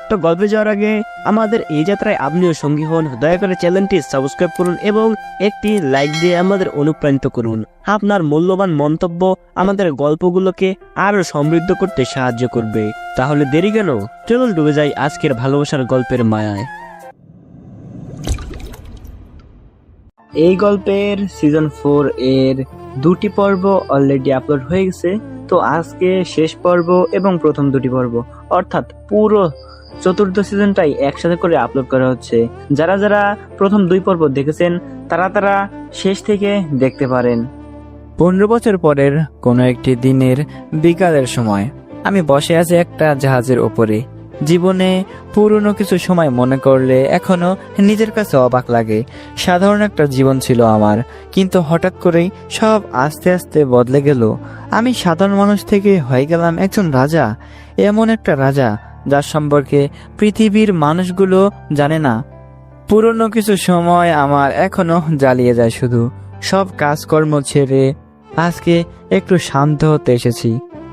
তো গল্পে যাওয়ার আগে আমাদের এই যাত্রায় আপনিও সঙ্গী হন। দয়া করে চ্যানেলটি সাবস্ক্রাইব করুন এবং একটি লাইক দিয়ে আমাদের অনুপ্রাণিত করুন। আপনার মূল্যবান মন্তব্য আমাদের গল্পগুলোকে আরো সমৃদ্ধ করতে সাহায্য করবে। তাহলে দেরি কেন, চলুন ডুবে যাই আজকের ভালোবাসার গল্পের মায়ায়। এই গল্পের সিজন 4 এর 2টি পর্ব অলরেডি আপলোড হয়ে গেছে। তো আজকে শেষ পর্ব এবং প্রথম 2টি পর্ব, অর্থাৎ পুরো চতুর্থ সিজনটাই একসাথে করে আপলোড করা হচ্ছে। যারা যারা প্রথম 2 পর্ব দেখেছেন তারা শেষ থেকে দেখতে পারেন। 15 বছর পরের কোনো একটি দিনের বিকালের সময় আমি বসে আছি একটা জাহাজের ওপরে। জীবনে পুরনো কিছু সময় মনে করলে এখনো নিজের কাছে অবাক লাগে। সাধারণ একটা জীবন ছিল আমার, কিন্তু হঠাৎ করেই সব আস্তে আস্তে বদলে গেল। আমি সাধারণ মানুষ থেকে হয়ে গেলাম একজন রাজা, এমন একটা রাজা যার সম্পর্কে পৃথিবীর মানুষগুলো জানে না। পুরনো কিছু সময় আমার এখনো জ্বালিয়ে যায়। শুধু সব কাজকর্ম ছেড়ে আজকে একটু শান্ত হতে এসেছি।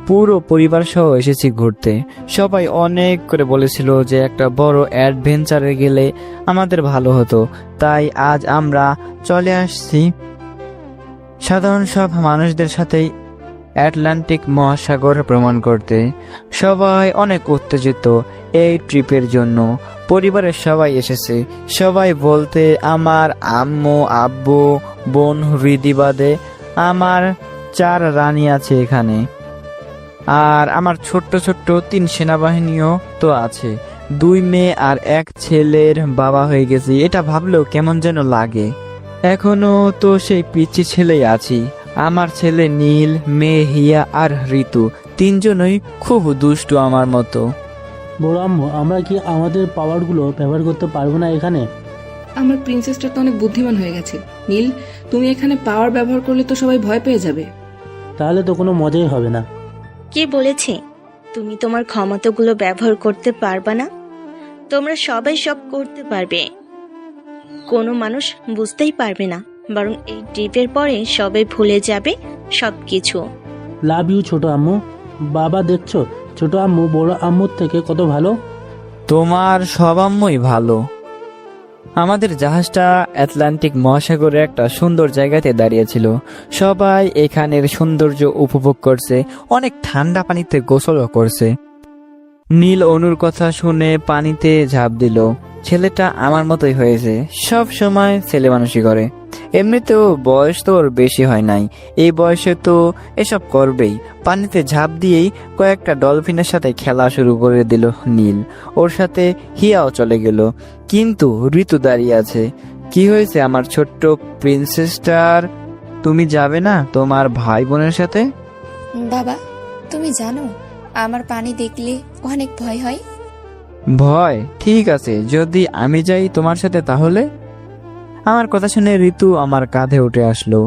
পুরো পরিবার সহ এসেছি ঘুরতে। সবাই অনেক করে বলেছিল যে একটা বড় অ্যাডভেঞ্চারে গেলে আমাদের ভালো হতো, তাই আজ আমরা চলে আসছি সাধারণ সব মানুষদের সাথেই আটলান্টিক মহাসাগর ভ্রমণ করতে। সবাই অনেক উত্তেজিত এই ট্রিপের জন্য। পরিবারের সবাই এসেছে। সবাই বলতে আমার আম্মু, আব্বু, বোন হৃদি বাদে আমার 4 রানী আছে এখানে, আর আমার ছোট্ট ছোট্ট 3 সেনাবাহিনীও তো আছে। 2 মেয়ে আর 1 ছেলের বাবা হয়ে গেছি। এটা ভাবলেও কেমন যেন লাগে। এখনো তো সেই পিচ্ছি ছেলেই আছি। আমার ছেলে নীল, মেয়ে হিয়া আর ঋতু, 3 জনই খুব দুষ্টু আমার মতো। বড় আম্মু, আমরা কি আমাদের পাওয়ারগুলো ব্যবহার করতে পারবো না এখানে? আমার প্রিন্সেসটা তো অনেক বুদ্ধিমান হয়ে গেছে। নীল, তুমি এখানে পাওয়ার ব্যবহার করলে তো সবাই ভয় পেয়ে যাবে। তাহলে তো কোনো মজাই হবে না। কে বলেছে তুমি তোমার ক্ষমতাগুলো ব্যবহার করতে পারবা না? তোমরা সবাই সব করতে পারবে, কোনো মানুষ বুঝতেই পারবে না। বরং এই ট্রিপের পরে সবাই ভুলে যাবে সবকিছু। লাভ ইউ ছোট আম্মু। বাবা দেখছো, ছোট আম্মু বড় আম্মুর থেকে কত ভালো। তোমার সব আম্মুই ভালো। আমাদের জাহাজটা আটলান্টিক মহাসাগরে একটা সুন্দর জায়গাতে দাঁড়িয়েছিল। সবাই এখানের সৌন্দর্য উপভোগ করছে, অনেক ঠান্ডা পানিতে গোসলও করছে। নীল অনুর কথা শুনে পানিতে ঝাঁপ দিল। ছেলেটা আমার মতোই হয়েছে, সব সময় ছেলে মানুষই করে। এমনিতেও বয়স তো ওর বেশি হয় নাই, এই বয়সে তো এসব করবেই। পানিতে ঝাঁপ দিয়েই কয়েকটা ডলফিনের সাথে খেলা শুরু করে দিল নীল। ওর সাথে হিয়াও চলে গেল, কিন্তু ঋতু দাঁড়িয়ে আছে। কি হয়েছে আমার ছোট্ট প্রিন্সেসটার? তুমি যাবে না তোমার ভাই বোনের সাথে? বাবা, তুমি জানো আমার পানি দেখলে অনেক ভয় হয়। ভয়? ঠিক আছে, যদি আমি যাই তোমার সাথে তাহলে? আমার কথা শুনে ঋতু আমার কাঁধে উঠে আসলো,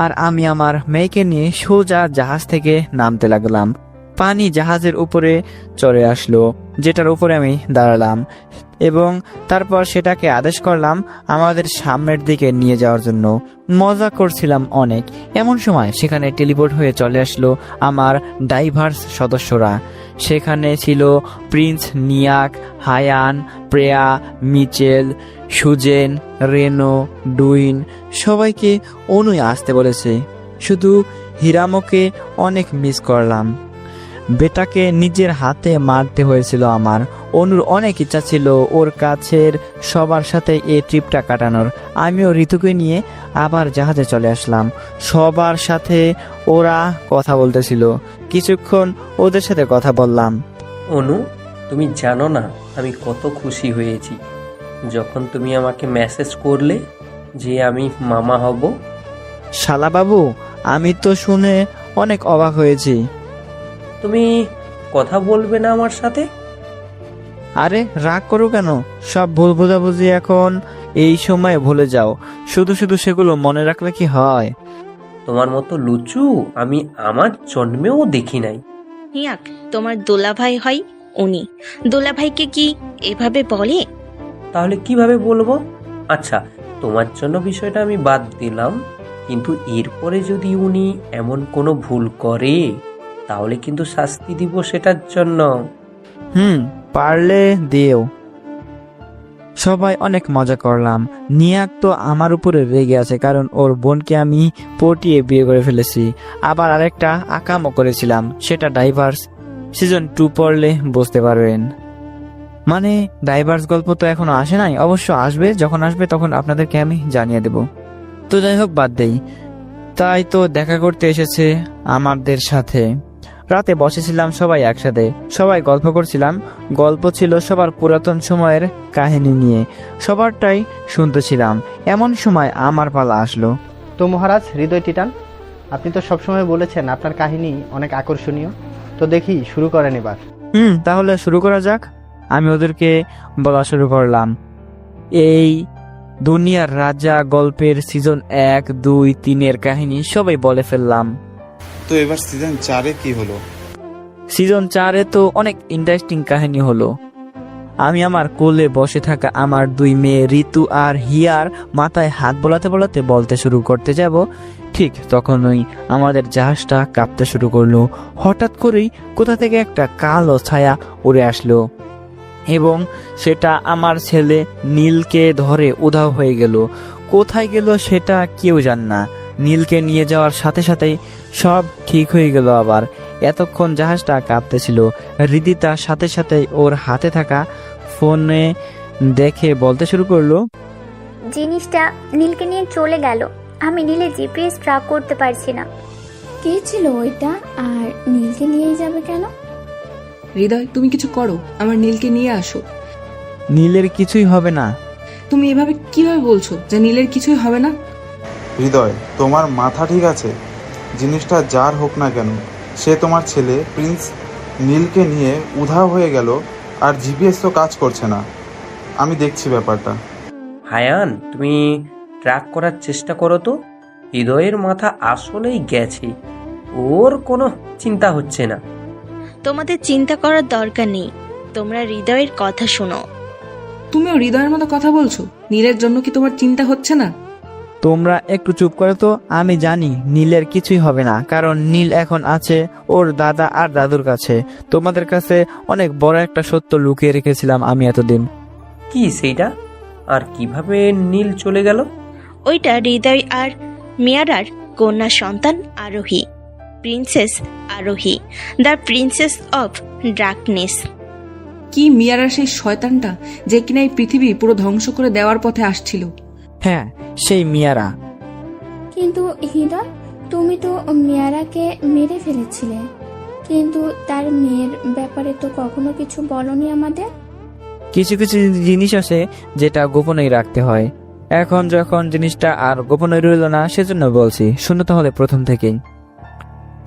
আর আমি আমার মেয়েকে নিয়ে সোজা জাহাজ থেকে নামতে লাগলাম। পানি জাহাজের উপরে চড়ে আসলো, যেটার উপরে আমি দাঁড়ালাম, এবং তারপর সেটাকে আদেশ করলাম আমাদের সামনের দিকে নিয়ে যাওয়ার জন্য। মজা করছিলাম অনেক। এমন সময় সেখানে টেলিপোর্ট হয়ে চলে আসলো আমার ডাইভার্স সদস্যরা। সেখানে ছিল প্রিন্স নিয়াক, হায়ান, প্রেয়া, মিচেল, সুজেন, রেনো, ডুইন। সবাইকে অনুই আসতে বলেছে। শুধু হিরামোকে অনেক মিস করলাম। বেটাকে নিজের হাতে মারতে হয়েছিল আমার। অনুর অনেক ইচ্ছা ছিল ওর কাছের সবার সাথে এই ট্রিপটা কাটানোর। আমিও ঋতুকে নিয়ে আবার জাহাজে চলে আসলাম। সবার সাথে ওরা কথা বলতেছিল। কিছুক্ষণ ওদের সাথে কথা বললাম। অনু, তুমি জানো না আমি কত খুশি হয়েছি যখন তুমি আমাকে মেসেজ করলে যে আমি মামা হব। শালা বাবু, আমি তো শুনে অনেক অবাক হয়েছি। তুমি কথা বলবে না আমার সাথে? আরে রাগ করো কেন? সব ভুল বোঝাবুঝি এখন এই সময় ভুলে যাও। শুধু শুধু সেগুলো মনে রাখলে কি হয়? তোমার মতো লুচু আমি আমার জন্মেও দেখি নাই। হিয়াক, তোমার দোলাভাই হয় উনি। দোলাভাইকে কি এভাবে বলে? তাহলে কিভাবে বলবো? আচ্ছা, তোমার জন্য বিষয়টা আমি বাদ দিলাম, কিন্তু এরপরে যদি উনি এমন কোনো ভুল করে তাহলে কিন্তু শাস্তি দিব সেটার জন্য। পারলে দিও। সবাই অনেক মজা করলাম। নিয়াক তো আমার উপরে রেগে আছে, কারণ ওর বোনকে আমি পটিয়ে বিয়ে করে ফেলেছি। আবার আরেকটা আকামও করেছিলাম, সেটা ডাইভার্স। সিজন 2 পড়লে বুঝতে পারবেন। মানে ডাইভার্স গল্প তো এখনো আসে নাই, অবশ্য আসবে, যখন আসবে তখন আপনাদেরকে আমি জানিয়ে দেব। তো যাই হোক, বাদ দেই। তাই তো দেখা করতে এসেছে আমাদের সাথে। রাতে বসেছিলাম সবাই একসাথে, সবাই গল্প করছিলাম। গল্প ছিল সবার পুরাতন সময়ের কাহিনী নিয়ে, সবারটাই শুনতেছিলাম। এমন সময় আমার পালা আসলো। তো মহারাজ হৃদয় টিটান, আপনি তো সবসময় বলেছেন আপনার কাহিনী অনেক আকর্ষণীয়, তো দেখি শুরু করেন এবার। তাহলে শুরু করা যাক। আমি ওদেরকে বলা শুরু করলাম। এই দুনিয়ার রাজা গল্পের সিজন 1, 2, 3 কাহিনী সবাই বলে ফেললাম। তো এবার সিজন 4-এ কি হলো? সিজন 4-এ তো অনেক ইন্টারেস্টিং কাহিনী হলো। আমি আমার কোলে বসে থাকা আমার 2 মেয়ে ঋতু আর হিয়ার মাথায় হাত বোলাতে বোলাতে বলতে শুরু করতে যাব, ঠিক তখনই আমাদের জাহাজটা কাঁপতে শুরু করলো। হঠাৎ করেই কোথা থেকে একটা কালো ছায়া উড়ে আসলো এবং সেটা আমার ছেলে নীলকে ধরে উধাও হয়ে গেল। কোথায় গেল সেটা কেউ জানে না। নীলকে নিয়ে যাওয়ার সাথে সাথেই সব ঠিক হয়ে গেল। আবার এতক্ষণ জাহাজটা কাঁপতেছিল। হৃদিতা সাথে সাথে ওর হাতে থাকা ফোনে দেখে বলতে শুরু করলো, জিনিসটা নীলকে নিয়ে চলে গেল। আমি নীলের জিপিএস ট্র্যাক করতে পারছি না। কে ছিল ওইটা, আর নীলকে নিয়ে যাবে কেন? হৃদয়, তুমি কিছু করো, আমার নীলকে নিয়ে আসো। নীলের কিছুই হবে না। তুমি এভাবে কিভাবে বলছো যে নীলের কিছুই হবে না? হৃদয়, তোমার মাথা ঠিক আছে? জিনিসটা যার হোক না কেন, সে তোমার ছেলে প্রিন্স নীলকে নিয়ে উধাও হয়ে গেল, আর জিপিএস তো কাজ করছে না। আমি দেখছি ব্যাপারটা। হায়ান, তুমি ট্র্যাক করার চেষ্টা করো তো। হৃদয়ের মাথা আসলেই গেছে, ওর কোনো চিন্তা হচ্ছে না। তোমাদের চিন্তা করার দরকার নেই, তোমরা হৃদয়ের কথা শোনো। তুমিও হৃদয়ের মতো কথা বলছো? নীলের জন্য কি তোমার চিন্তা হচ্ছে না? তোমরা একটু চুপ করো তো। আমি জানি নীলের কিছুই হবে না, কারণ নীল এখন আছে ওর দাদা আর দাদুর কাছে। তোমাদের কাছে অনেক বড় একটা সত্য লুকিয়ে রেখেছিলাম আমি এতদিন। কি সেইটা? আর কিভাবে নীল চলে গেল? ওইটা হৃদয় আর মিয়ারার কন্যা সন্তান আরোহী, প্রিন্সেস আরোহী, দ্য প্রিন্সেস অফ ডার্কনেস। কি মিয়ারার সেই শয়তানটা, যে কিনা এই পৃথিবী পুরো ধ্বংস করে দেওয়ার পথে আসছিল? হ্যাঁ, সেই মিয়ারা। কিন্তু হৃদয়, তুমি তো মিয়ারাকে মেরে ফেলেছিলে, কিন্তু তার মেয়ের ব্যাপারে তো কখনো কিছু বলনি আমাদের। কিছু কিছু জিনিস আছে যেটা গোপনেই রাখতে হয়। এখন যখন জিনিসটা আর গোপনে রইল না, সেজন্য বলছি, শুনো তাহলে প্রথম থেকেই।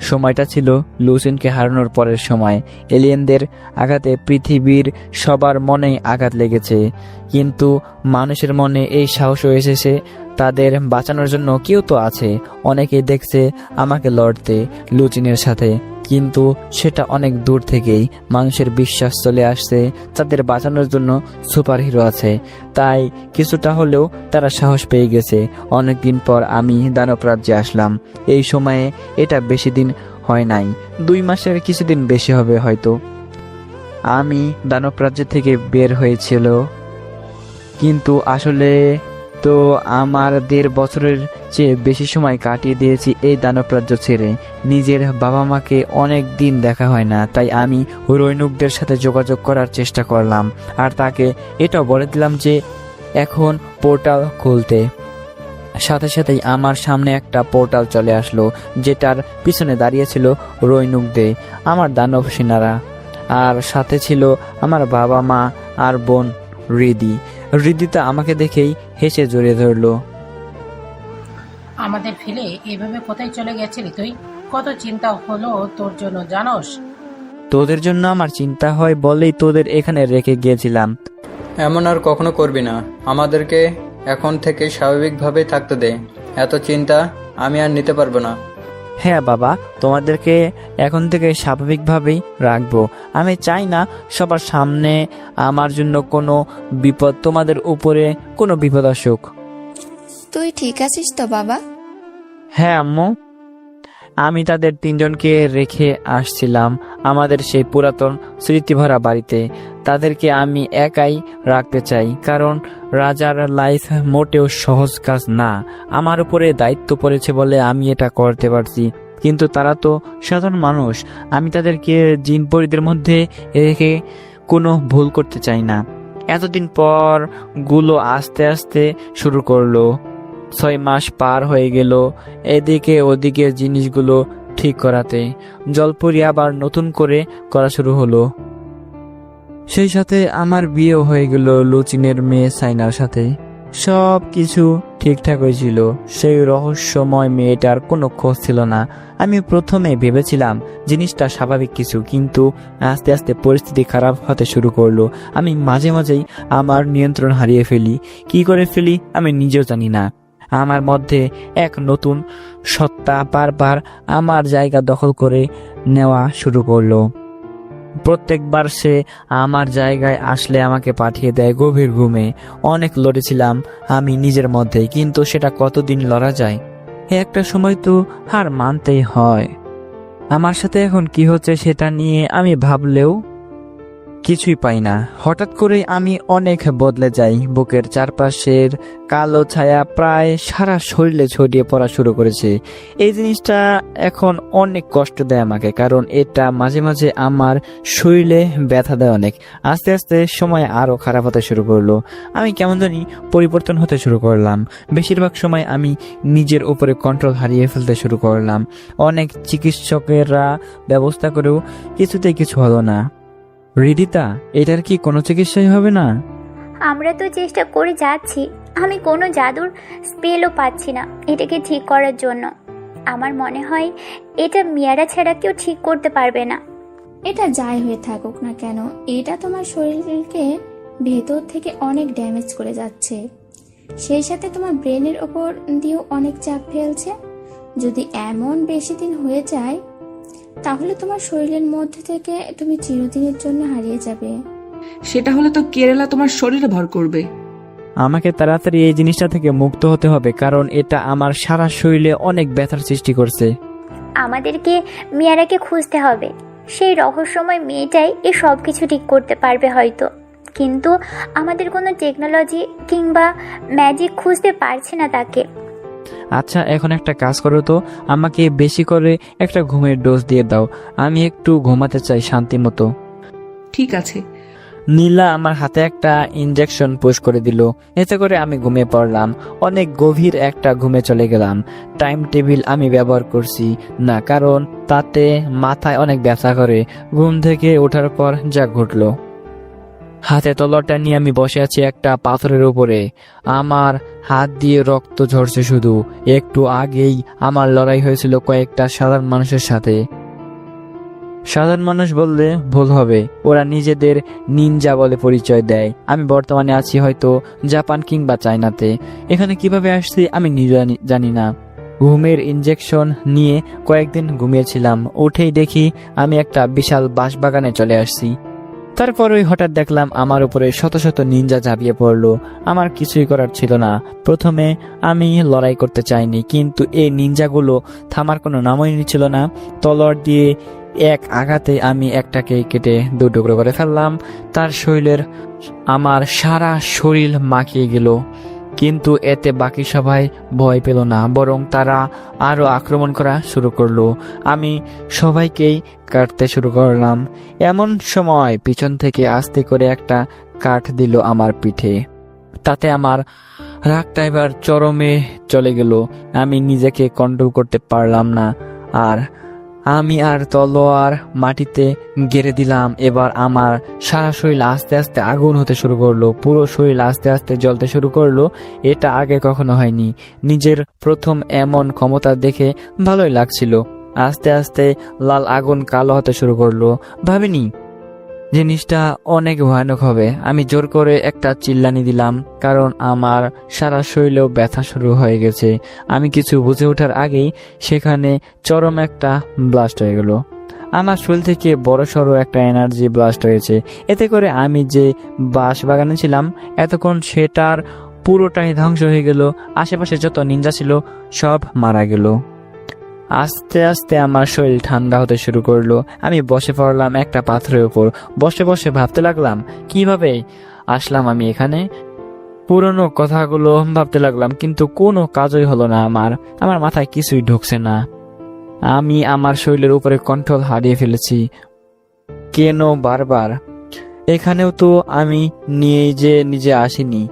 সময়টা ছিল লুসিনকে হারানোর পরের সময়। এলিয়েনদের আঘাতে পৃথিবীর সবার মনেই আঘাত লেগেছে, কিন্তু মানুষের মনে এই সাহস এসেছে তাদের বাঁচানোর জন্য কেউ তো আছে। অনেকেই দেখছে আমাকে লড়তে লুচিনের সাথে, কিন্তু সেটা অনেক দূর থেকেই। মানুষের বিশ্বাস চলে আসছে তাদের বাঁচানোর জন্য সুপার হিরো আছে, তাই কিছুটা হলেও তারা সাহস পেয়ে গেছে। অনেকদিন পর আমি দানব রাজ্যে আসলাম। এই সময়ে এটা বেশি দিন হয় নাই, 2 মাসের কিছুদিন বেশি হবে হয়তো। আমি দানব রাজ্য থেকে বের হয়েছিল, কিন্তু আসলে তো আমার 1.5 বছরের চেয়ে বেশি সময় কাটিয়ে দিয়েছি এই দানব রাজ্য ছেড়ে। নিজের বাবা মাকে অনেক দিন দেখা হয় না, তাই আমি রৈনুকদের সাথে যোগাযোগ করার চেষ্টা করলাম আর তাকে এটাও বলে দিলাম যে এখন পোর্টাল খুলতে। সাথে সাথেই আমার সামনে একটা পোর্টাল চলে আসলো, যেটার পিছনে দাঁড়িয়েছিল রৈনুকদে, আমার দানব সেনারা, আর সাথে ছিল আমার বাবা মা আর বোন হৃদিতা আমাকে দেখেই হেসে জড়িয়ে ধরলো। আমাদের ফেলে এভাবে কোথায় চলে গেছিলি তুই? কত চিন্তা হলো তোর জন্য জানোস? তোদের জন্য আমার চিন্তা হয় বলেই তোদের এখানে রেখে গিয়েছিলাম। এমন আর কখনো করবি না। আমাদেরকে এখন থেকে স্বাভাবিকভাবে থাকতে দে। এত চিন্তা আমি আর নিতে পারবো না। হ্যাঁ বাবা, তোমাদেরকে এখন থেকে স্বাভাবিকভাবেই রাখবো। আমি চাই না সবার সামনে আমার জন্য কোনো বিপদ, তোমাদের উপরে কোনো বিপদ আসুক। তুই ঠিক আছিস তো বাবা? হ্যাঁ আম্মু, আমি তাদের 3 জনকে রেখে আসছিলাম আমাদের সেই পুরাতন স্মৃতিভরা বাড়িতে। তাদেরকে আমি একাই রাখতে চাই, কারণ রাজার লাইফ মোটেও সহজ কাজ না। আমার উপরে দায়িত্ব পড়েছে বলে আমি এটা করতে পারছি, কিন্তু তারা তো সাধারণ মানুষ। আমি তাদেরকে জিন পরিদের মধ্যে রেখে কোনো ভুল করতে চাই না। এতদিন পর গুলো আস্তে আস্তে শুরু করলো। 6 মাস পার হয়ে গেল এদিকে ওদিকে জিনিসগুলো ঠিক করাতে। জলপরি আবার নতুন করে করা শুরু হলো। সেই সাথে আমার বিয়েও হয়ে গেল লুচিনের মেয়ে সাইনার সাথে। সব কিছু ঠিকঠাক হয়েছিল। সেই রহস্যময় মেয়েটার কোনো খোঁজ ছিল না। আমি প্রথমে ভেবেছিলাম জিনিসটা স্বাভাবিক কিছু, কিন্তু আস্তে আস্তে পরিস্থিতি খারাপ হতে শুরু করলো। আমি মাঝে মাঝেই আমার নিয়ন্ত্রণ হারিয়ে ফেলি। কি করে ফেলি আমি নিজেও জানি না। আমার মধ্যে এক নতুন সত্তা বারবার আমার জায়গা দখল করে নেওয়া শুরু করলো। প্রত্যেকবার সে আমার জায়গায় আসলে আমাকে পাঠিয়ে দেয় গভীর ঘুমে। অনেক লড়েছিলাম আমি নিজের মধ্যে, কিন্তু সেটা কতদিন লড়া যায়? একটা সময় তো হার মানতেই হয়। আমার সাথে এখন কি হচ্ছে সেটা নিয়ে আমি ভাবলেও কিছুই পাই না। হঠাৎ করে আমি অনেক বদলে যাই। বুকের চারপাশের কালো ছায়া প্রায় সারা শরীরে ছড়িয়ে পড়া শুরু করেছে। এই জিনিসটা এখন অনেক কষ্ট দেয় আমাকে, কারণ এটা মাঝে মাঝে আমার শরীরে ব্যথা দেয় অনেক। আস্তে আস্তে সময় আরো খারাপ হতে শুরু করলো। আমি কেমন জানি পরিবর্তন হতে শুরু করলাম। বেশিরভাগ সময় আমি নিজের উপরে কন্ট্রোল হারিয়ে ফেলতে শুরু করলাম। অনেক চিকিৎসকেরা ব্যবস্থা করেও কিছুতেই কিছু হলো না। রিদিতা, এটার কি কোনো চিকিৎসাই হবে না? আমরা তো চেষ্টা করে যাচ্ছি। আমি কোনো জাদুর স্পেলও পাচ্ছি না এটাকে ঠিক করার জন্য। আমার মনে হয় এটা মিয়ারা ছাড়া কেউ ঠিক করতে পারবে না। এটা যাই হয়ে থাকুক না কেন, এটা তোমার শরীরকে ভেতর থেকে অনেক ড্যামেজ করে যাচ্ছে। সেই সাথে তোমার ব্রেনের ওপর দিয়েও অনেক চাপ ফেলছে। যদি এমন বেশি দিন হয়ে যায় তাহলে তোমার শরীরের মধ্যে থেকে তুমি চিরদিনের জন্য হারিয়ে যাবে। সেটা হলে তো কেরালা তোমার শরীরে ভর করবে। আমাকে তাড়াতাড়ি এই জিনিসটা থেকে মুক্ত হতে হবে, কারণ এটা আমার সারা শরীরে অনেক ব্যথার সৃষ্টি করছে। আমাদেরকে মিয়ারাকে খুঁজতে হবে। সেই রহস্যময় মেয়েটাই এই সব কিছু ঠিক করতে পারবে হয়তো, কিন্তু আমাদের কোনো টেকনোলজি কিংবা ম্যাজিক খুঁজতে পারছি না তাকে। আচ্ছা, এখন একটা কাজ করো তো, আমাকে বেশি করে একটা ঘুমের ডোজ দিয়ে দাও। আমি একটু ঘুমাতে চাই শান্তি মতো। ঠিক আছে। নীলা আমার হাতে একটা ইনজেকশন পুশ করে দিল। এতে করে আমি ঘুমিয়ে পড়লাম। অনেক গভীর একটা ঘুমে চলে গেলাম। টাইম টেবিল আমি ব্যবহার করছি না, কারণ তাতে মাথায় অনেক ব্যথা করে। ঘুম থেকে ওঠার পর যা ঘটলো, হাতে তলোয়ারটা নিয়ে আমি বসে আছি একটা পাথরের উপরে। আমার হাত দিয়ে রক্ত ঝরছে শুধু। একটু আগেই আমার লড়াই হয়েছিল কয়েকটা সাধারণ মানুষের সাথে। সাধারণ মানুষ বললে ভুল হবে, ওরা নিজেদের নিনজা বলে পরিচয় দেয়। আমি বর্তমানে আছি হয়তো জাপান কিংবা চায়নাতে। এখানে কিভাবে আসছি আমি নিজে জানি না। ঘুমের ইনজেকশন নিয়ে কয়েকদিন ঘুমিয়েছিলাম। উঠেই দেখি আমি একটা বিশাল বাঁশবাগানে চলে আসছি। তারপরই হঠাৎ দেখলাম আমার উপরে শত শত নিনজা ঝাঁপিয়ে পড়লো। আমার কিছুই করার ছিল না। প্রথমে আমি লড়াই করতে চাইনি, কিন্তু এই নিনজাগুলো থামার কোনো নামই নিচ্ছিল না। তলোয়ার দিয়ে এক আঘাতে আমি একটাকে কেটে 2 টুকরো করে ফেললাম। তার শরীরের আমার সারা শরীর মাখিয়ে গেল, কিন্তু এতে বাকি সবাই ভয় পেল না, বরং তারা আরো আক্রমণ করা শুরু করলো। আমি সবাইকেই কাটতে শুরু করলাম। এমন সময় পিছন থেকে আস্তে করে একটা কাঠ দিল আমার পিঠে। তাতে আমার রাগটা এবার চরমে চলে গেল। আমি নিজেকে কন্ট্রোল করতে পারলাম না, আর আমি তলোয়ার মাটিতে গেড়ে দিলাম। এবার আমার সারা শরীর আস্তে আস্তে আগুন হতে শুরু করলো। পুরো শরীর আস্তে আস্তে জ্বলতে শুরু করলো। এটা আগে কখনো হয়নি। নিজের প্রথম এমন ক্ষমতা দেখে ভালোই লাগছিল। আস্তে আস্তে লাল আগুন কালো হতে শুরু করলো। ভাবিনি জিনিসটা অনেক ভয়ানক হবে। আমি জোর করে একটা চিল্লানি দিলাম, কারণ আমার সারা শরীরেও ব্যথা শুরু হয়ে গেছে। আমি কিছু বুঝে ওঠার আগেই সেখানে চরম একটা ব্লাস্ট হয়ে গেল। আমার শরীর থেকে বড়সড় একটা এনার্জি ব্লাস্ট হয়েছে। এতে করে আমি যে বাঁশবাগানে ছিলাম এতক্ষণ সেটার পুরোটাই ধ্বংস হয়ে গেল। আশেপাশে যত নিনজা ছিল সব মারা গেল। আস্তে আস্তে আমার শরীর ঠান্ডা হতে শুরু করলো। আমি বসে পড়লাম একটা পাথরের উপর। বসে বসে ভাবতে লাগলাম কিভাবে আসলাম আমি এখানে। পুরনো কথাগুলো ভাবতে লাগলাম, কিন্তু কোনো কাজই হলো না। আমার মাথায় কিছুই ঢুকছে না। আমি আমার শরীরের উপরে কন্ট্রোল হারিয়ে ফেলেছি। কেন বারবার? এখানেও তো আমি নিজে আসিনি,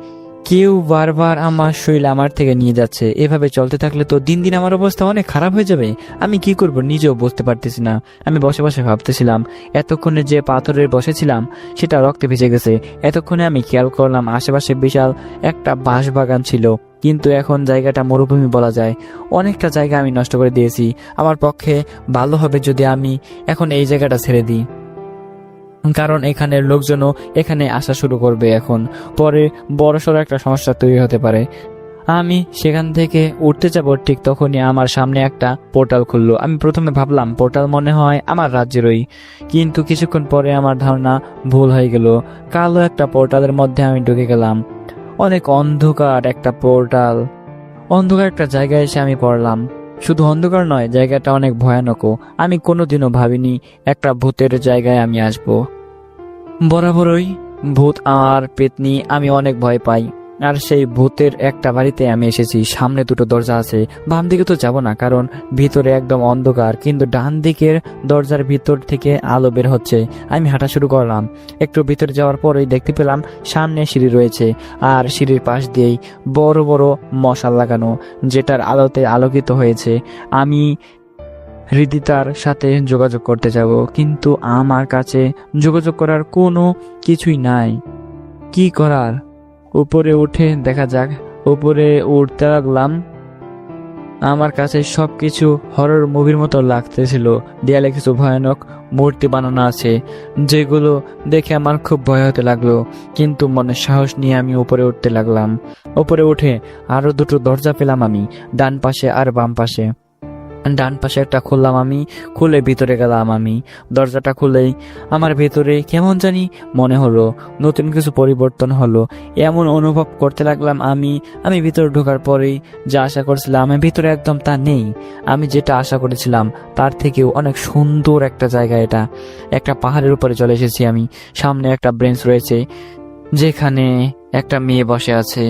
কেউ বারবার আমার শরীর আমার থেকে নিয়ে যাচ্ছে। এভাবে চলতে থাকলে তো দিন দিন আমার অবস্থা অনেক খারাপ হয়ে যাবে। আমি কি করব নিজেও বুঝতে পারতেছি না। আমি বসে বসে ভাবতেছিলাম, এতক্ষণে যে পাথরে বসেছিলাম সেটা রক্তে ভেসে গেছে। এতক্ষণে আমি খেয়াল করলাম আশেপাশে বিশাল একটা বাঁশবাগান ছিল, কিন্তু এখন জায়গাটা মরুভূমি বলা যায়। অনেকটা জায়গা আমি নষ্ট করে দিয়েছি। আমার পক্ষে ভালো হবে যদি আমি এখন এই জায়গাটা ছেড়ে দিই, কারণ এখানের লোকজনও এখানে আসা শুরু করবে। এখন পরে বড়সড় একটা সমস্যা তৈরি হতে পারে। আমি সেখান থেকে উঠতে যাব, ঠিক তখনই আমার সামনে একটা পোর্টাল খুললো। আমি প্রথমে ভাবলাম পোর্টাল মনে হয় আমার রাজ্যেরই, কিন্তু কিছুক্ষণ পরে আমার ধারণা ভুল হয়ে গেল। কালো একটা পোর্টালের মধ্যে আমি ঢুকে গেলাম। অনেক অন্ধকার একটা পোর্টাল, অন্ধকার একটা জায়গায় এসে আমি পড়লাম। শুধু অন্ধকার নয়, জায়গাটা অনেক ভয়ানকও। আমি কোনোদিনও ভাবিনি একটা ভূতের জায়গায় আমি আসব। বরাবরই ভূত আর পেতনি আমি অনেক ভয় পাই, আর সেই ভূতের একটা বাড়িতে আমি এসেছি। সামনে দুটো দরজা আছে, বাম দিকে তো যাব না কারণ ভিতরে একদম অন্ধকার, কিন্তু ডান দিকের দরজার ভিতর থেকে আলো বের হচ্ছে। আমি হাঁটা শুরু করলাম। একটু ভিতরে যাওয়ার পরেই দেখতে পেলাম সামনে সিঁড়ি রয়েছে, আর সিঁড়ির পাশ দিয়েই বড় বড় মশাল লাগানো, যেটার আলোতে আলোকিত হয়েছে। আমি হৃদিতার সাথে যোগাযোগ করতে যাব, কিন্তু আমার কাছে যোগাযোগ করার কোনো কিছুই নাই। কি করার? উপরে উঠে দেখা যাক। উপরে উঠতে লাগলাম। আমার কাছে সবকিছু হরর মুভির মতো লাগতেছিল। দেয়ালে কিছু ভয়ানক মূর্তি বানানো আছে, যেগুলো দেখে আমার খুব ভয় হতে লাগলো, কিন্তু মনে সাহস নিয়ে আমি উপরে উঠতে লাগলাম। উপরে উঠে আরো দুটো দরজা পেলাম আমি, ডান পাশে আর বাম পাশে। ডান পাশে একটা খুললাম আমি, খুলে ভিতরে গেলাম আমি। দরজাটা খুলেই আমার ভেতরে কেমন জানি মনে হলো নতুন কিছু পরিবর্তন হলো, এমন অনুভব করতে লাগলাম আমি ভিতরে ঢোকার পরেই যা আশা করেছিলাম আমি ভিতরে একদম তা নেই। আমি যেটা আশা করেছিলাম তার থেকেও অনেক সুন্দর একটা জায়গা। এটা একটা পাহাড়ের উপরে চলে এসেছি আমি। সামনে একটা বেঞ্চ রয়েছে, যেখানে একটা মেয়ে বসে আছে।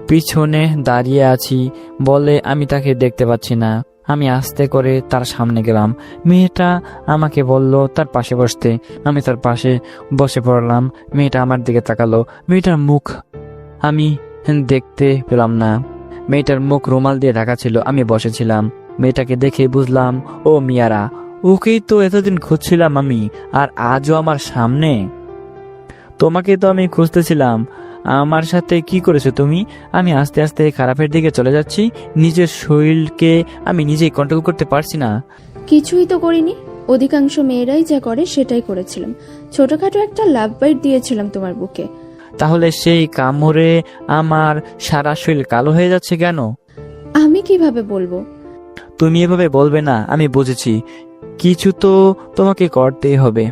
পিছনে দাঁড়িয়ে আছি বলে আমি তাকে দেখতে পাচ্ছি না। আমি আস্তে করে তার সামনে গেলাম। মেয়েটা আমাকে বলল তার পাশে বসতে। আমি তার পাশে বসে পড়লাম। মেয়েটা আমার দিকে তাকালো। মেয়েটার মুখ আমি দেখতে পেলাম না। মেয়েটার মুখ রুমাল দিয়ে ঢাকা ছিল। আমি বসেছিলাম। মেয়েটাকে দেখে বুঝলাম ও মিয়ারা। ওকেই তো এতদিন খুঁজছিলাম আমি, আর আজও আমার সামনে। তোমাকে তো আমি খুঁজতেছিলাম। আমার সাথে কি করেছো তুমি? আমি আস্তে আস্তে খারাপের দিকে চলে যাচ্ছি। নিজের শরীরকে আমি নিজেই কন্ট্রোল করতে পারছি না। কিছুই তো করিনি, অধিকাংশ মেয়েরাই যা করে সেটাই করেছিলাম। ছোটখাটো একটা লাভ বাইট দিয়েছিলাম তোমার বুকে। তাহলে সেই কামড়ে আমার সারা শরীর কালো হয়ে যাচ্ছে কেন? আমি কিভাবে বলবো? তুমি এভাবে বলবে না, আমি বুঝেছি। কিছু তো তোমাকে করতেই হবে।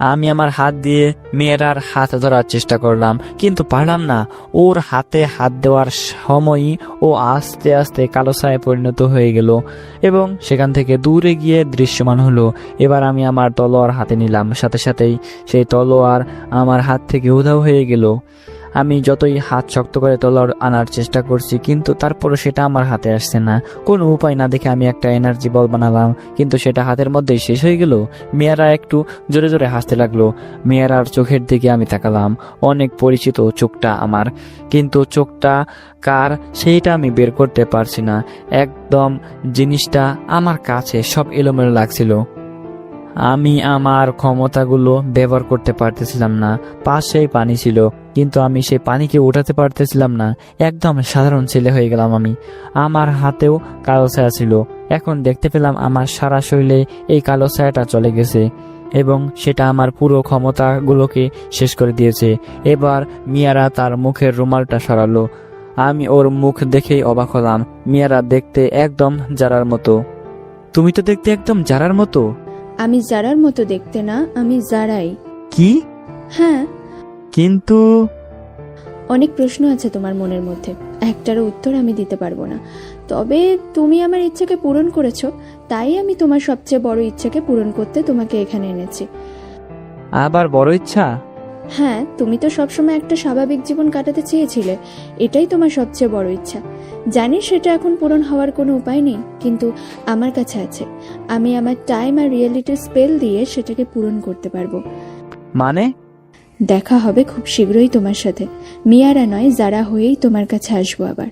আমি আমার হাত দিয়ে মেয়েরার হাত ধরার চেষ্টা করলাম, কিন্তু পারলাম না। ওর হাতে হাত দেওয়ার সময়ই ও আস্তে আস্তে কালো ছায়ায় পরিণত হয়ে গেল এবং সেখান থেকে দূরে গিয়ে দৃশ্যমান হলো। এবার আমি আমার তলোয়ার হাতে নিলাম, সাথে সাথেই সেই তলোয়ার আমার হাত থেকে উধাও হয়ে গেল। আমি যতই হাত শক্ত করে তলোয়ার আনার চেষ্টা করছি, কিন্তু তারপরও সেটা আমার হাতে আসছে না। কোনো উপায় না দেখে আমি একটা এনার্জি বল বানালাম, কিন্তু সেটা হাতের মধ্যেই শেষ হয়ে গেল। মেয়েরা একটু জোরে জোরে হাসতে লাগলো। মেয়েরার চোখের দিকে আমি তাকালাম। অনেক পরিচিত চোখটা আমার, কিন্তু চোখটা কার সেইটা আমি বের করতে পারছি না। একদম জিনিসটা আমার কাছে সব এলোমেলো লাগছিল। আমি আমার ক্ষমতাগুলো ব্যবহার করতে পারতেছিলাম না। পাশেই পানি ছিল, কিন্তু আমি সেই পানিকে উঠাতে পারতেছিলাম না। একদম সাধারণ ছেলে হয়ে গেলাম আমি। আমার হাতেও কালো ছায়া ছিল। এখন দেখতে পেলাম আমার সারা শরীরে এই কালো ছায়াটা চলে গেছে এবং সেটা আমার পুরো ক্ষমতাগুলোকে শেষ করে দিয়েছে। এবার মিয়ারা তার মুখের রুমালটা সরালো। আমি ওর মুখ দেখেই অবাক হলাম। মিয়ারা দেখতে একদম জারার মতো। তুমি তো দেখতে একদম জারার মতো। আমি জারার মতো দেখতে না, আমি জারাই। কি? হ্যাঁ, কিন্তু অনেক প্রশ্ন আছে তোমার মনের মধ্যে, একটারও উত্তর আমি দিতে পারবো না। তবে তুমি আমার ইচ্ছাকে পূরণ করেছো, তাই আমি তোমার সবচেয়ে বড় ইচ্ছাকে পূরণ করতে তোমাকে এখানে এনেছি। আবার বড় ইচ্ছা? হ্যাঁ, তুমি তো সবসময় একটা স্বাভাবিক জীবন কাটাতে চেয়েছিলে, এটাই তোমার সবচেয়ে বড় ইচ্ছা। জানি সেটা এখন পূরণ হওয়ার কোনো উপায় নেই, কিন্তু আমার কাছে আছে। আমি আমার টাইম আর রিয়েলিটির স্পেল দিয়ে সেটাকে পূরণ করতে পারবো। মানে? দেখা হবে খুব শীঘ্রই তোমার সাথে। মিয়ারা নয়, যারা হয়েই তোমার কাছে আসবো আবার।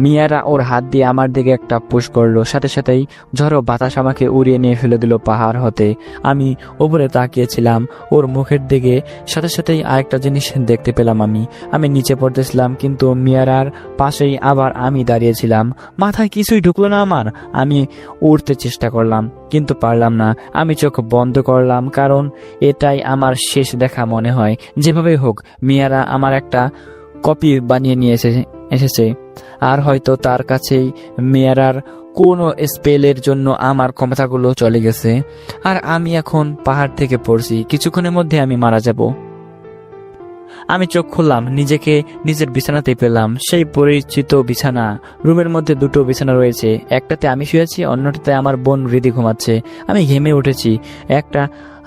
মিয়ারা ওর হাত দিয়ে আমার দিকে একটা পুশ করলো, সাথে সাথেই ঝড়ো বাতাস আমাকে উড়িয়ে নিয়ে ফেলে দিল পাহাড় হতে। আমি উপরে তাকিয়েছিলাম ওর মুখের দিকে, সাথে সাথেই আরেকটা জিনিস দেখতে পেলাম। আমি নিচে পড়তেছিলাম, কিন্তু মিয়ারার পাশেই আবার আমি দাঁড়িয়েছিলাম। মাথায় কিছুই ঢুকলো না আমার। আমি উঠতে চেষ্টা করলাম, কিন্তু পারলাম না। আমি চোখ বন্ধ করলাম, কারণ এটাই আমার শেষ দেখা মনে হয়। যেভাবেই হোক, মিয়ারা আমার একটা কপি বানিয়ে নিয়ে এসেছে, আর হয়তো তার কাছেই মিয়ারার কোনো স্পেলের জন্য আমার ক্ষমতাগুলো চলে গেছে, আর আমি এখন পাহাড় থেকে পড়ছি। কিছুক্ষণের মধ্যে আমি মারা যাব। আমি চোখ খুললাম, নিজেকে নিজের বিছানাতে পেলাম। সেই পরিচিত বিছানা। রুমের মধ্যে দুটো বিছানা রয়েছে, একটাতে আমি শুয়েছি, অন্যটাতে আমার বোন হৃদি ঘুমাচ্ছে। আমি ঘেমে উঠেছি। একটা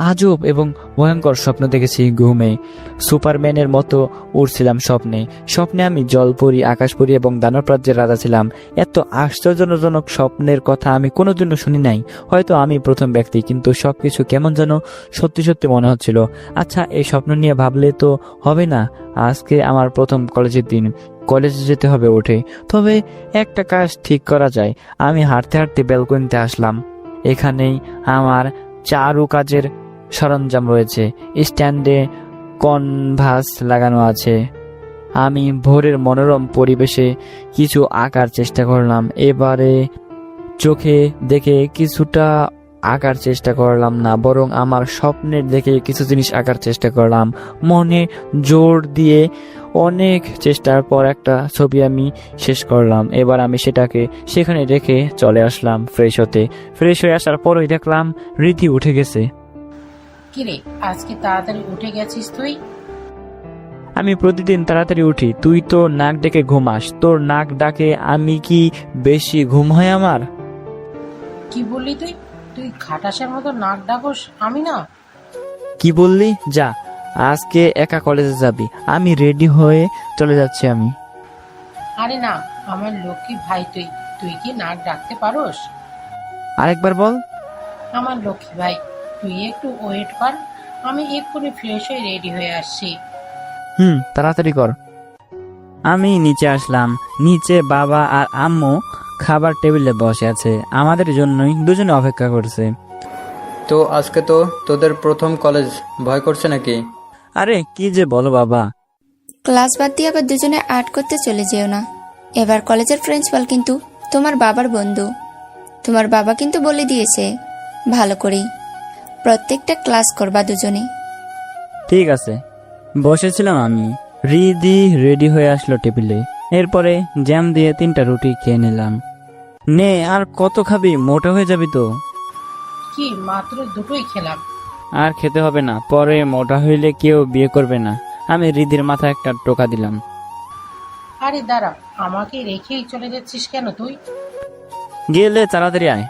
আজব এবং ভয়ঙ্কর স্বপ্ন দেখেছি ঘুমে। সুপারম্যানের মতো উড়ছিলাম স্বপ্নে আমি জলপরি, আকাশপরি এবং দানবরাজ্যের রাজা ছিলাম। এত আশ্চর্যজনক স্বপ্নের কথা আমি কোনোদিনও শুনি নাই। হয়তো আমি প্রথম ব্যক্তি, কিন্তু সবকিছু কেমন যেন সত্যি সত্যি মনে হচ্ছিল। আচ্ছা, এই স্বপ্ন নিয়ে ভাবলে তো হবে না। আজকে আমার প্রথম কলেজের দিন, কলেজে যেতে হবে উঠে। তবে একটা কাজ ঠিক করা যায়। আমি হাঁটতে হাঁটতে ব্যালকনিতে আসলাম। এখানেই আমার চারু কাজের সরঞ্জাম রয়েছে। স্ট্যান্ডে কনভাস লাগানো আছে। আমি ভোরের মনোরম পরিবেশে কিছু আঁকার চেষ্টা করলাম। এবারে চোখে দেখে কিছুটা আঁকার চেষ্টা করলাম না, বরং আমার স্বপ্নের দেখে কিছু জিনিস আঁকার চেষ্টা করলাম। মনে জোর দিয়ে অনেক চেষ্টার পর একটা ছবি আমি শেষ করলাম। এবার আমি সেটাকে সেখানে রেখে চলে আসলাম ফ্রেশ হতে। ফ্রেশ হয়ে আসার পরই দেখলাম রীতি উঠে গেছে। কিরে, আজকে তাড়াতাড়ি উঠে গেছিস তুই? আমি প্রতিদিন তাড়াতাড়ি উঠি, তুই তো নাক ডেকে ঘুমাস। তোর নাক ডাকে আমি কি বেশি ঘুম হয় আমার? কি বললি তুই? তুই খাটাসের মতো নাক ডাকস, আমি না? কি বললি? যা, আজকে একা কলেজে যাবি। আমি রেডি হয়ে চলে যাচ্ছি। আমি আরে না, আমার লক্ষ্মী ভাই তুই, তুই কি নাক ডাকতে পারোস? আরেকবার বল। আমার লক্ষ্মী ভাই, তুই একটু ওয়েট কর, আমি এক্ষুনি ফ্রেশ হয়ে রেডি হয়ে আসছি। তাড়াতাড়ি কর। আমি নিচে আসলাম। নিচে বাবা আর আম্মু খাবার টেবিলে বসে আছে, আমাদের জন্যই দুজনে অপেক্ষা করছে। তো আজকে তো তোদের প্রথম কলেজ, ভয় করছে নাকি? আরে কি যে বলো বাবা। ক্লাস বাদ দিয়ে আবার দুজনে আর্ট করতে চলে যেও না। এবার কলেজের প্রিন্সিপাল কিন্তু তোমার বাবার বন্ধু। তোমার বাবা কিন্তু বলে দিয়েছে ভালো করেই প্রত্যেকটা ক্লাস করবা দুজনে। ঠিক আছে। বসেছিলাম আমি। রিদি রেডি হয়ে আসলো টেবিলে। এরপরে জ্যাম দিয়ে 3টা রুটি খেয়ে নিলাম। নে, আর কত খাবি? মোটা হয়ে যাবি তো। কি, মাত্র দুটোই খেলাম। আর খেতে হবে না, পরে মোটা হইলে কেউ বিয়ে করবে না। আমি রিদির মাথায় একটা টোকা দিলাম। আরে দাঁড়া, আমাকে রেখেই চলে যাচ্ছিস কেন তুই? গেলে তাড়াতাড়ি আয়।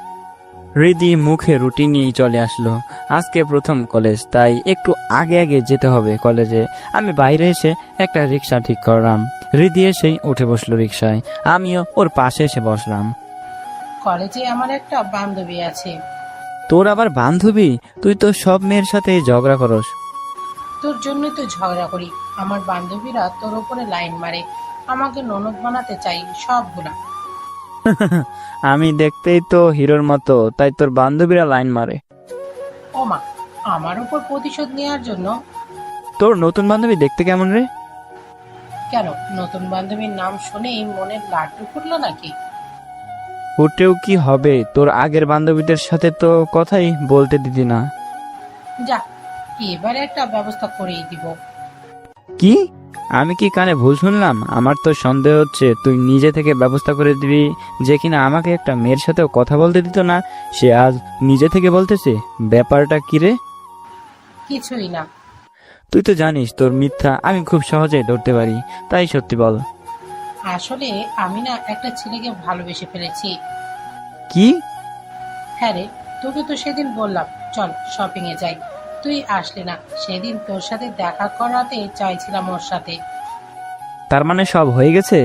রিদি মুখে রুটি নিয়েই চলে আসলো। আজকে প্রথম কলেজ, তাই একটু আগে আগে যেতে হবে কলেজে। আমি বাইরে এসে একটা রিক্সা ঠিক করলাম। রিদি এসেই উঠে বসলো রিক্সায়। আমিও ওর পাশে এসে বসলাম। কলেজে আমার একটা বান্ধবী আছে। তোর আবার বান্ধবী? তুই তো সব মেয়ের সাথে ঝগড়া করস। তোর জন্যই তো ঝগড়া করি। আমার বান্ধবীরা তোর উপরে লাইন মারে, আমাকে ননদ বানাতে চাই সবগুলা। আমি দেখতেই তো হিরোর মতো, তাই তোর বান্ধবীরা লাইন মারে? ও মা, আমার উপর প্রতিশোধ নেওয়ার জন্য? তোর নতুন বান্ধবী দেখতে কেমন রে? কেন, নতুন বান্ধবীর নাম শুনেই মনের লাড্ডু ফুটলো নাকি? উঠেও কি হবে, তোর আগের বান্ধবীদের সাথে তো কথাই বলতে দিতি না। যা, এবারে একটা ব্যবস্থা করেই দিব। কি? আমি কি কানে ভুল শুনলাম? আমার তো সন্দেহ হচ্ছে তুই নিজে থেকে ব্যবস্থা করে দিবি। যে কিনা আমাকে একটা মেয়ের সাথেও কথা বলতে দিত না, সে আজ নিজে থেকে বলতেছে। ব্যাপারটা কি রে? কিছুই না। তুই তো জানিস তোর মিথ্যা আমি খুব সহজেই ধরতে পারি, তাই সত্যি বল। আসলে আমি না একটা ছেলেকে ভালোবেসে ফেলেছি। কি? হ্যাঁ রে, তোকে তো সেদিন বললাম চল শপিং এ যাই, তুই আসলি না। সেদিন তোর সাথে দেখা করাতে চাইছিলাম ওর সাথে। তার মানে সব হয়ে গেছে?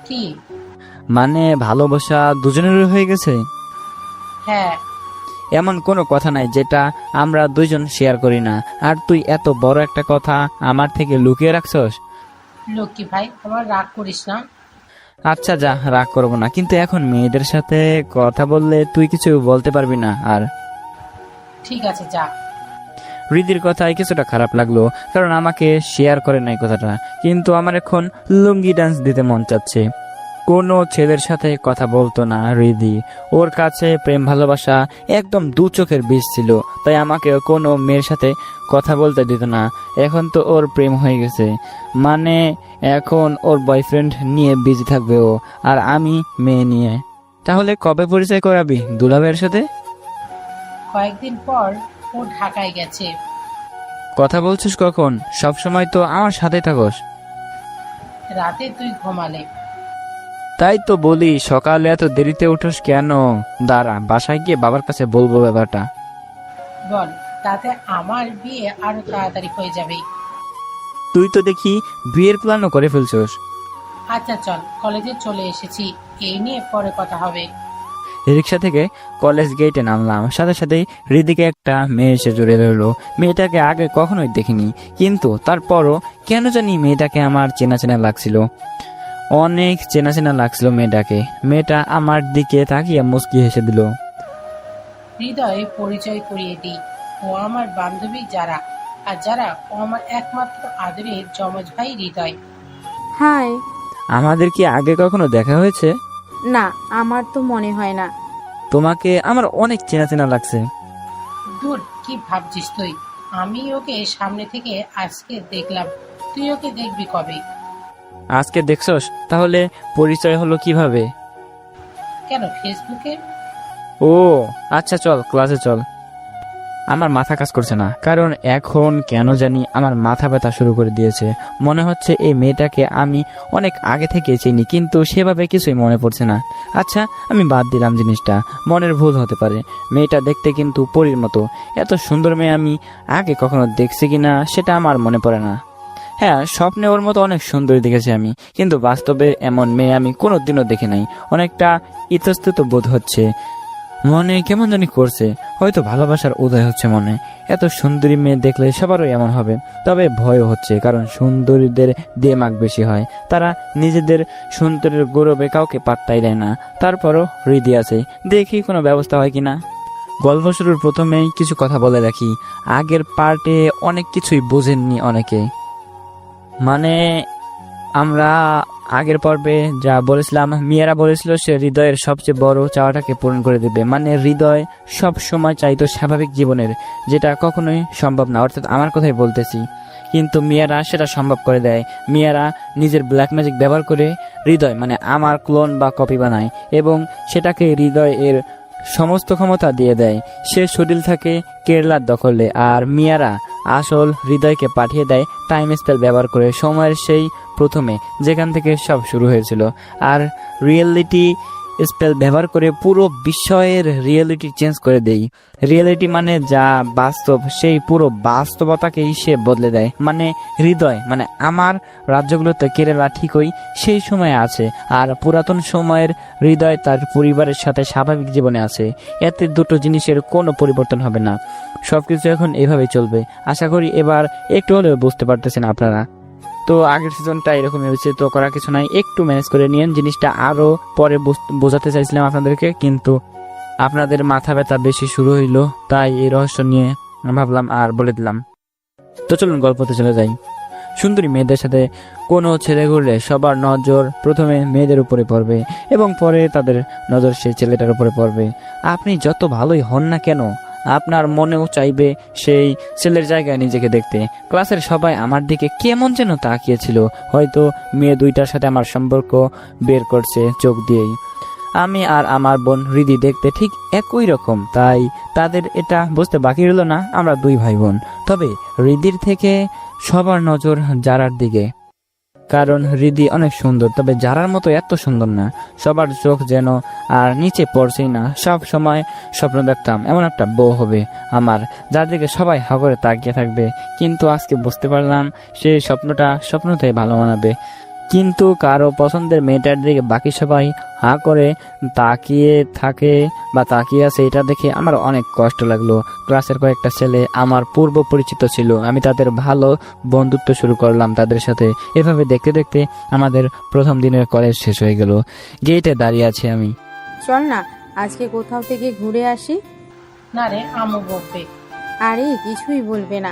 কি? মানে ভালোবাসা দুজনেরই হয়ে গেছে? হ্যাঁ। এমন কোনো কথা নাই যেটা আমরা দুইজন শেয়ার করি না, আর তুই এত বড় একটা কথা আমার থেকে লুকিয়ে রাখছস। লক্ষ্মী ভাই, আমার রাগ করিস না। আচ্ছা যা, রাগ করবো না, কিন্তু এখন মেয়েদের সাথে কথা বললে তুই কিছু বলতে পারবি না। আর ঠিক আছে যা। হৃদির কথায় কিছুটা খারাপ লাগলো, কারণ আমাকে শেয়ার করে নাই কথাটা, কিন্তু আমার এখন লুঙ্গি ডান্স দিতে মন চাচ্ছে। কোনো ছেলের সাথে কথা বলতো না হৃদি, ওর কাছে প্রেম ভালোবাসা একদম দু চোখের বিষ ছিল, তাই আমাকে কোনো মেয়ের সাথে কথা বলতে দিত না। এখন তো ওর প্রেম হয়ে গেছে, মানে এখন ওর বয়ফ্রেন্ড নিয়ে বিজি থাকবে ও, আর আমি মেয়ে নিয়ে। তাহলে কবে পরিচয় করাবি দুলাভাইয়ের সাথে? কয়েকদিন পর ও ঢাকায় গেছে। কথা বলছিস কখন? সব সময় তো আমার সাথে থাকস। রাতে তুই ঘুমালে। তাই তো বলি, সকালে এত দেরিতে উঠোস কেন? দাঁড়া, বাসায় গিয়ে বাবার কাছে বলবো ব্যাপারটা। বল, তাতে আমার বিয়ে আরো তাড়াতাড়ি হয়ে যাবে। তুই তো দেখি বিয়ের প্ল্যানও করে ফেলছস। আচ্ছা চল, কলেজে চলে এসেছি, এই নিয়ে পরে কথা হবে। রিক্সা থেকে কলেজ গেটে নামলাম, সাথে সাথেই হৃদিকে একটা মেয়ে এসে জড়িয়ে রইলো। মেয়েটাকে আগে কখনোই দেখিনি, কিন্তু তারপরও কেন জানি মেয়েটাকে আমার চেনা চেনা লাগছিল, অনেক চেনা চেনা লাগছিল মেয়েটাকে। মেয়েটা আমার দিকে তাকিয়ে মুচকি হেসে দিল। হৃদয় পরিচয় করিয়ে দিই, ও আমার বান্ধবী যারা, আর যারা ও আমার একমাত্র আদরের যমজ ভাই হৃদয়। হাই। আমাদের কি আগে কখনো দেখা হয়েছে? না, আমার তো মনে হয় না। তোমাকে আমার অনেক চেনা চেনা লাগছে। দূর, কি ভাবছিস তুই? আমি ওকে সামনে থেকে আজকে দেখলাম, তুই ওকে দেখবি কবে? আজকে দেখছস? তাহলে পরিচয় হলো কিভাবে? কেন, ফেসবুকে? ও আচ্ছা, চল ক্লাসে চল। আমার মাথা কাজ করছে না, কারণ এখন কেন জানি আমার মাথা ব্যথা শুরু করে দিয়েছে। মনে হচ্ছে এই মেয়েটাকে আমি অনেক আগে থেকে চিনি, কিন্তু সেভাবে কিছুই মনে পড়ছে না। আচ্ছা, আমি বাদ দিলাম জিনিসটা, মনের ভুল হতে পারে। মেয়েটা দেখতে কিন্তু পরীর মতো। এত সুন্দর মেয়ে আমি আগে কখনো দেখছি কিনা সেটা আমার মনে পড়ে না। হ্যাঁ, স্বপ্নে ওর মতো অনেক সুন্দরী দেখেছি আমি, কিন্তু বাস্তবে এমন মেয়ে আমি কোনোদিনও দেখি নাই। অনেকটা ইতস্তত বোধ হচ্ছে, মনে কেমন জানি করছে, হয়তো ভালোবাসার উদয় হচ্ছে মনে। এত সুন্দরী মেয়ে দেখলে সবারও এমন হবে, তবে ভয়ও হচ্ছে, কারণ সুন্দরীদের দিমাগ বেশি হয়, তারা নিজেদের সুন্দরের গৌরবে কাউকে পাত্তাই দেয় না। তারপরও হৃদি আছে, দেখি কোনো ব্যবস্থা হয় কিনা। গল্প শুরুর প্রথমেই কিছু কথা বলে রাখি, আগের পার্টে অনেক কিছুই বোঝেননি অনেকে। মানে আমরা আগের পর্বে যা বলেছিলাম, মিয়ারা বলেছিল সে হৃদয়ের সবচেয়ে বড় চাওয়াটাকে পূরণ করে দেবে। মানে হৃদয় সব সময় চাইতো স্বাভাবিক জীবনের, যেটা কখনোই সম্ভব না, অর্থাৎ আমার কথাই বলতেছি। কিন্তু মিয়ারা সেটা সম্ভব করে দেয়। মিয়ারা নিজের ব্ল্যাক ম্যাজিক ব্যবহার করে হৃদয় মানে আমার ক্লোন বা কপি বানায়, এবং সেটাকে হৃদয় এর সমস্ত ক্ষমতা দিয়ে দেয়। সে শরীর থাকে কেরলার দখলে, আর মিয়ারা আসল হৃদয়কে পাঠিয়ে দেয় টাইম স্পেল ব্যবহার করে সময়ের সেই প্রথমে, যেখান থেকে সব শুরু হয়েছিল। আর রিয়েলিটি স্পেল ব্যবহার করে পুরো বিষয়ের রিয়েলিটি চেঞ্জ করে দেই। রিয়েলিটি মানে যা বাস্তব, সেই পুরো বাস্তবতাকেই সে বদলে দেয়। মানে হৃদয় মানে আমার রাজ্যগুলোতে কেরালা ঠিকই সেই সময়ে আছে, আর পুরাতন সময়ের হৃদয় তার পরিবারের সাথে স্বাভাবিক জীবনে আছে। এতে দুটো জিনিসের কোনো পরিবর্তন হবে না, সবকিছু এখন এভাবেই চলবে। আশা করি এবার একটু হলেও বুঝতে পারতেছেন আপনারা। তো আগের সিজনটা এরকমই হয়েছে, তো করার কিছু নাই, একটু ম্যানেজ করে নিয়েন। জিনিসটা আরো পরে বোঝাতে চাইছিলাম আপনাদেরকে, কিন্তু আপনাদের মাথা ব্যথা বেশি শুরু হইলো, তাই এই রহস্য নিয়ে ভাবলাম আর বলে দিলাম। তো চলুন গল্পতে চলে যাই। সুন্দরী মেয়েদের সাথে কোনো ছেলে ঘুরলে সবার নজর প্রথমে মেয়েদের উপরে পড়বে, এবং পরে তাদের নজর সেই ছেলেটার উপরে পড়বে। আপনি যত ভালোই হন না কেন, আপনার মনেও চাইবে সেই ছেলের জায়গায় নিজেকে দেখতে। ক্লাসের সবাই আমার দিকে কেমন যেন তাকিয়েছিল, হয়তো মেয়ে দুইটার সাথে আমার সম্পর্ক বের করছে চোখ দিয়েই। আমি আর আমার বোন হৃদি দেখতে ঠিক একই রকম, তাই তাদের এটা বুঝতে বাকি রইল না আমরা দুই ভাই বোন। তবে হৃদির থেকে সবার নজর যারার দিকে। কারণ হৃদি অনেক সুন্দর, তবে যারার মতো এত সুন্দর না। সবার চোখ যেন আর নিচে পড়ছেই না। সব সময় স্বপ্ন দেখতাম এমন একটা বউ হবে আমার, যার দিকে সবাই হা করে তাকিয়ে থাকবে। কিন্তু আজকে বুঝতে পারলাম সেই স্বপ্নটা স্বপ্নতেই ভালো মানাবে। কিন্তু কারো পছন্দের মেয়েটার দিকে বাকি সবাই হা করে তাকিয়ে থাকে বা তাকিয়ে আছে, এটা দেখে আমার অনেক কষ্ট লাগলো। ক্লাসের কয়েকটা ছেলে আমার পূর্ব পরিচিত ছিল, আমি তাদের ভালো বন্ধুত্ব শুরু করলাম তাদের সাথে। এভাবে দেখতে দেখতে আমাদের প্রথম দিনের কলেজ শেষ হয়ে গেল। গেটে দাঁড়িয়ে আছি আমি। চল না আজকে কোথাও থেকে ঘুরে আসি। না রে, আম্মু বকবে। আরে কিছুই বলবে না।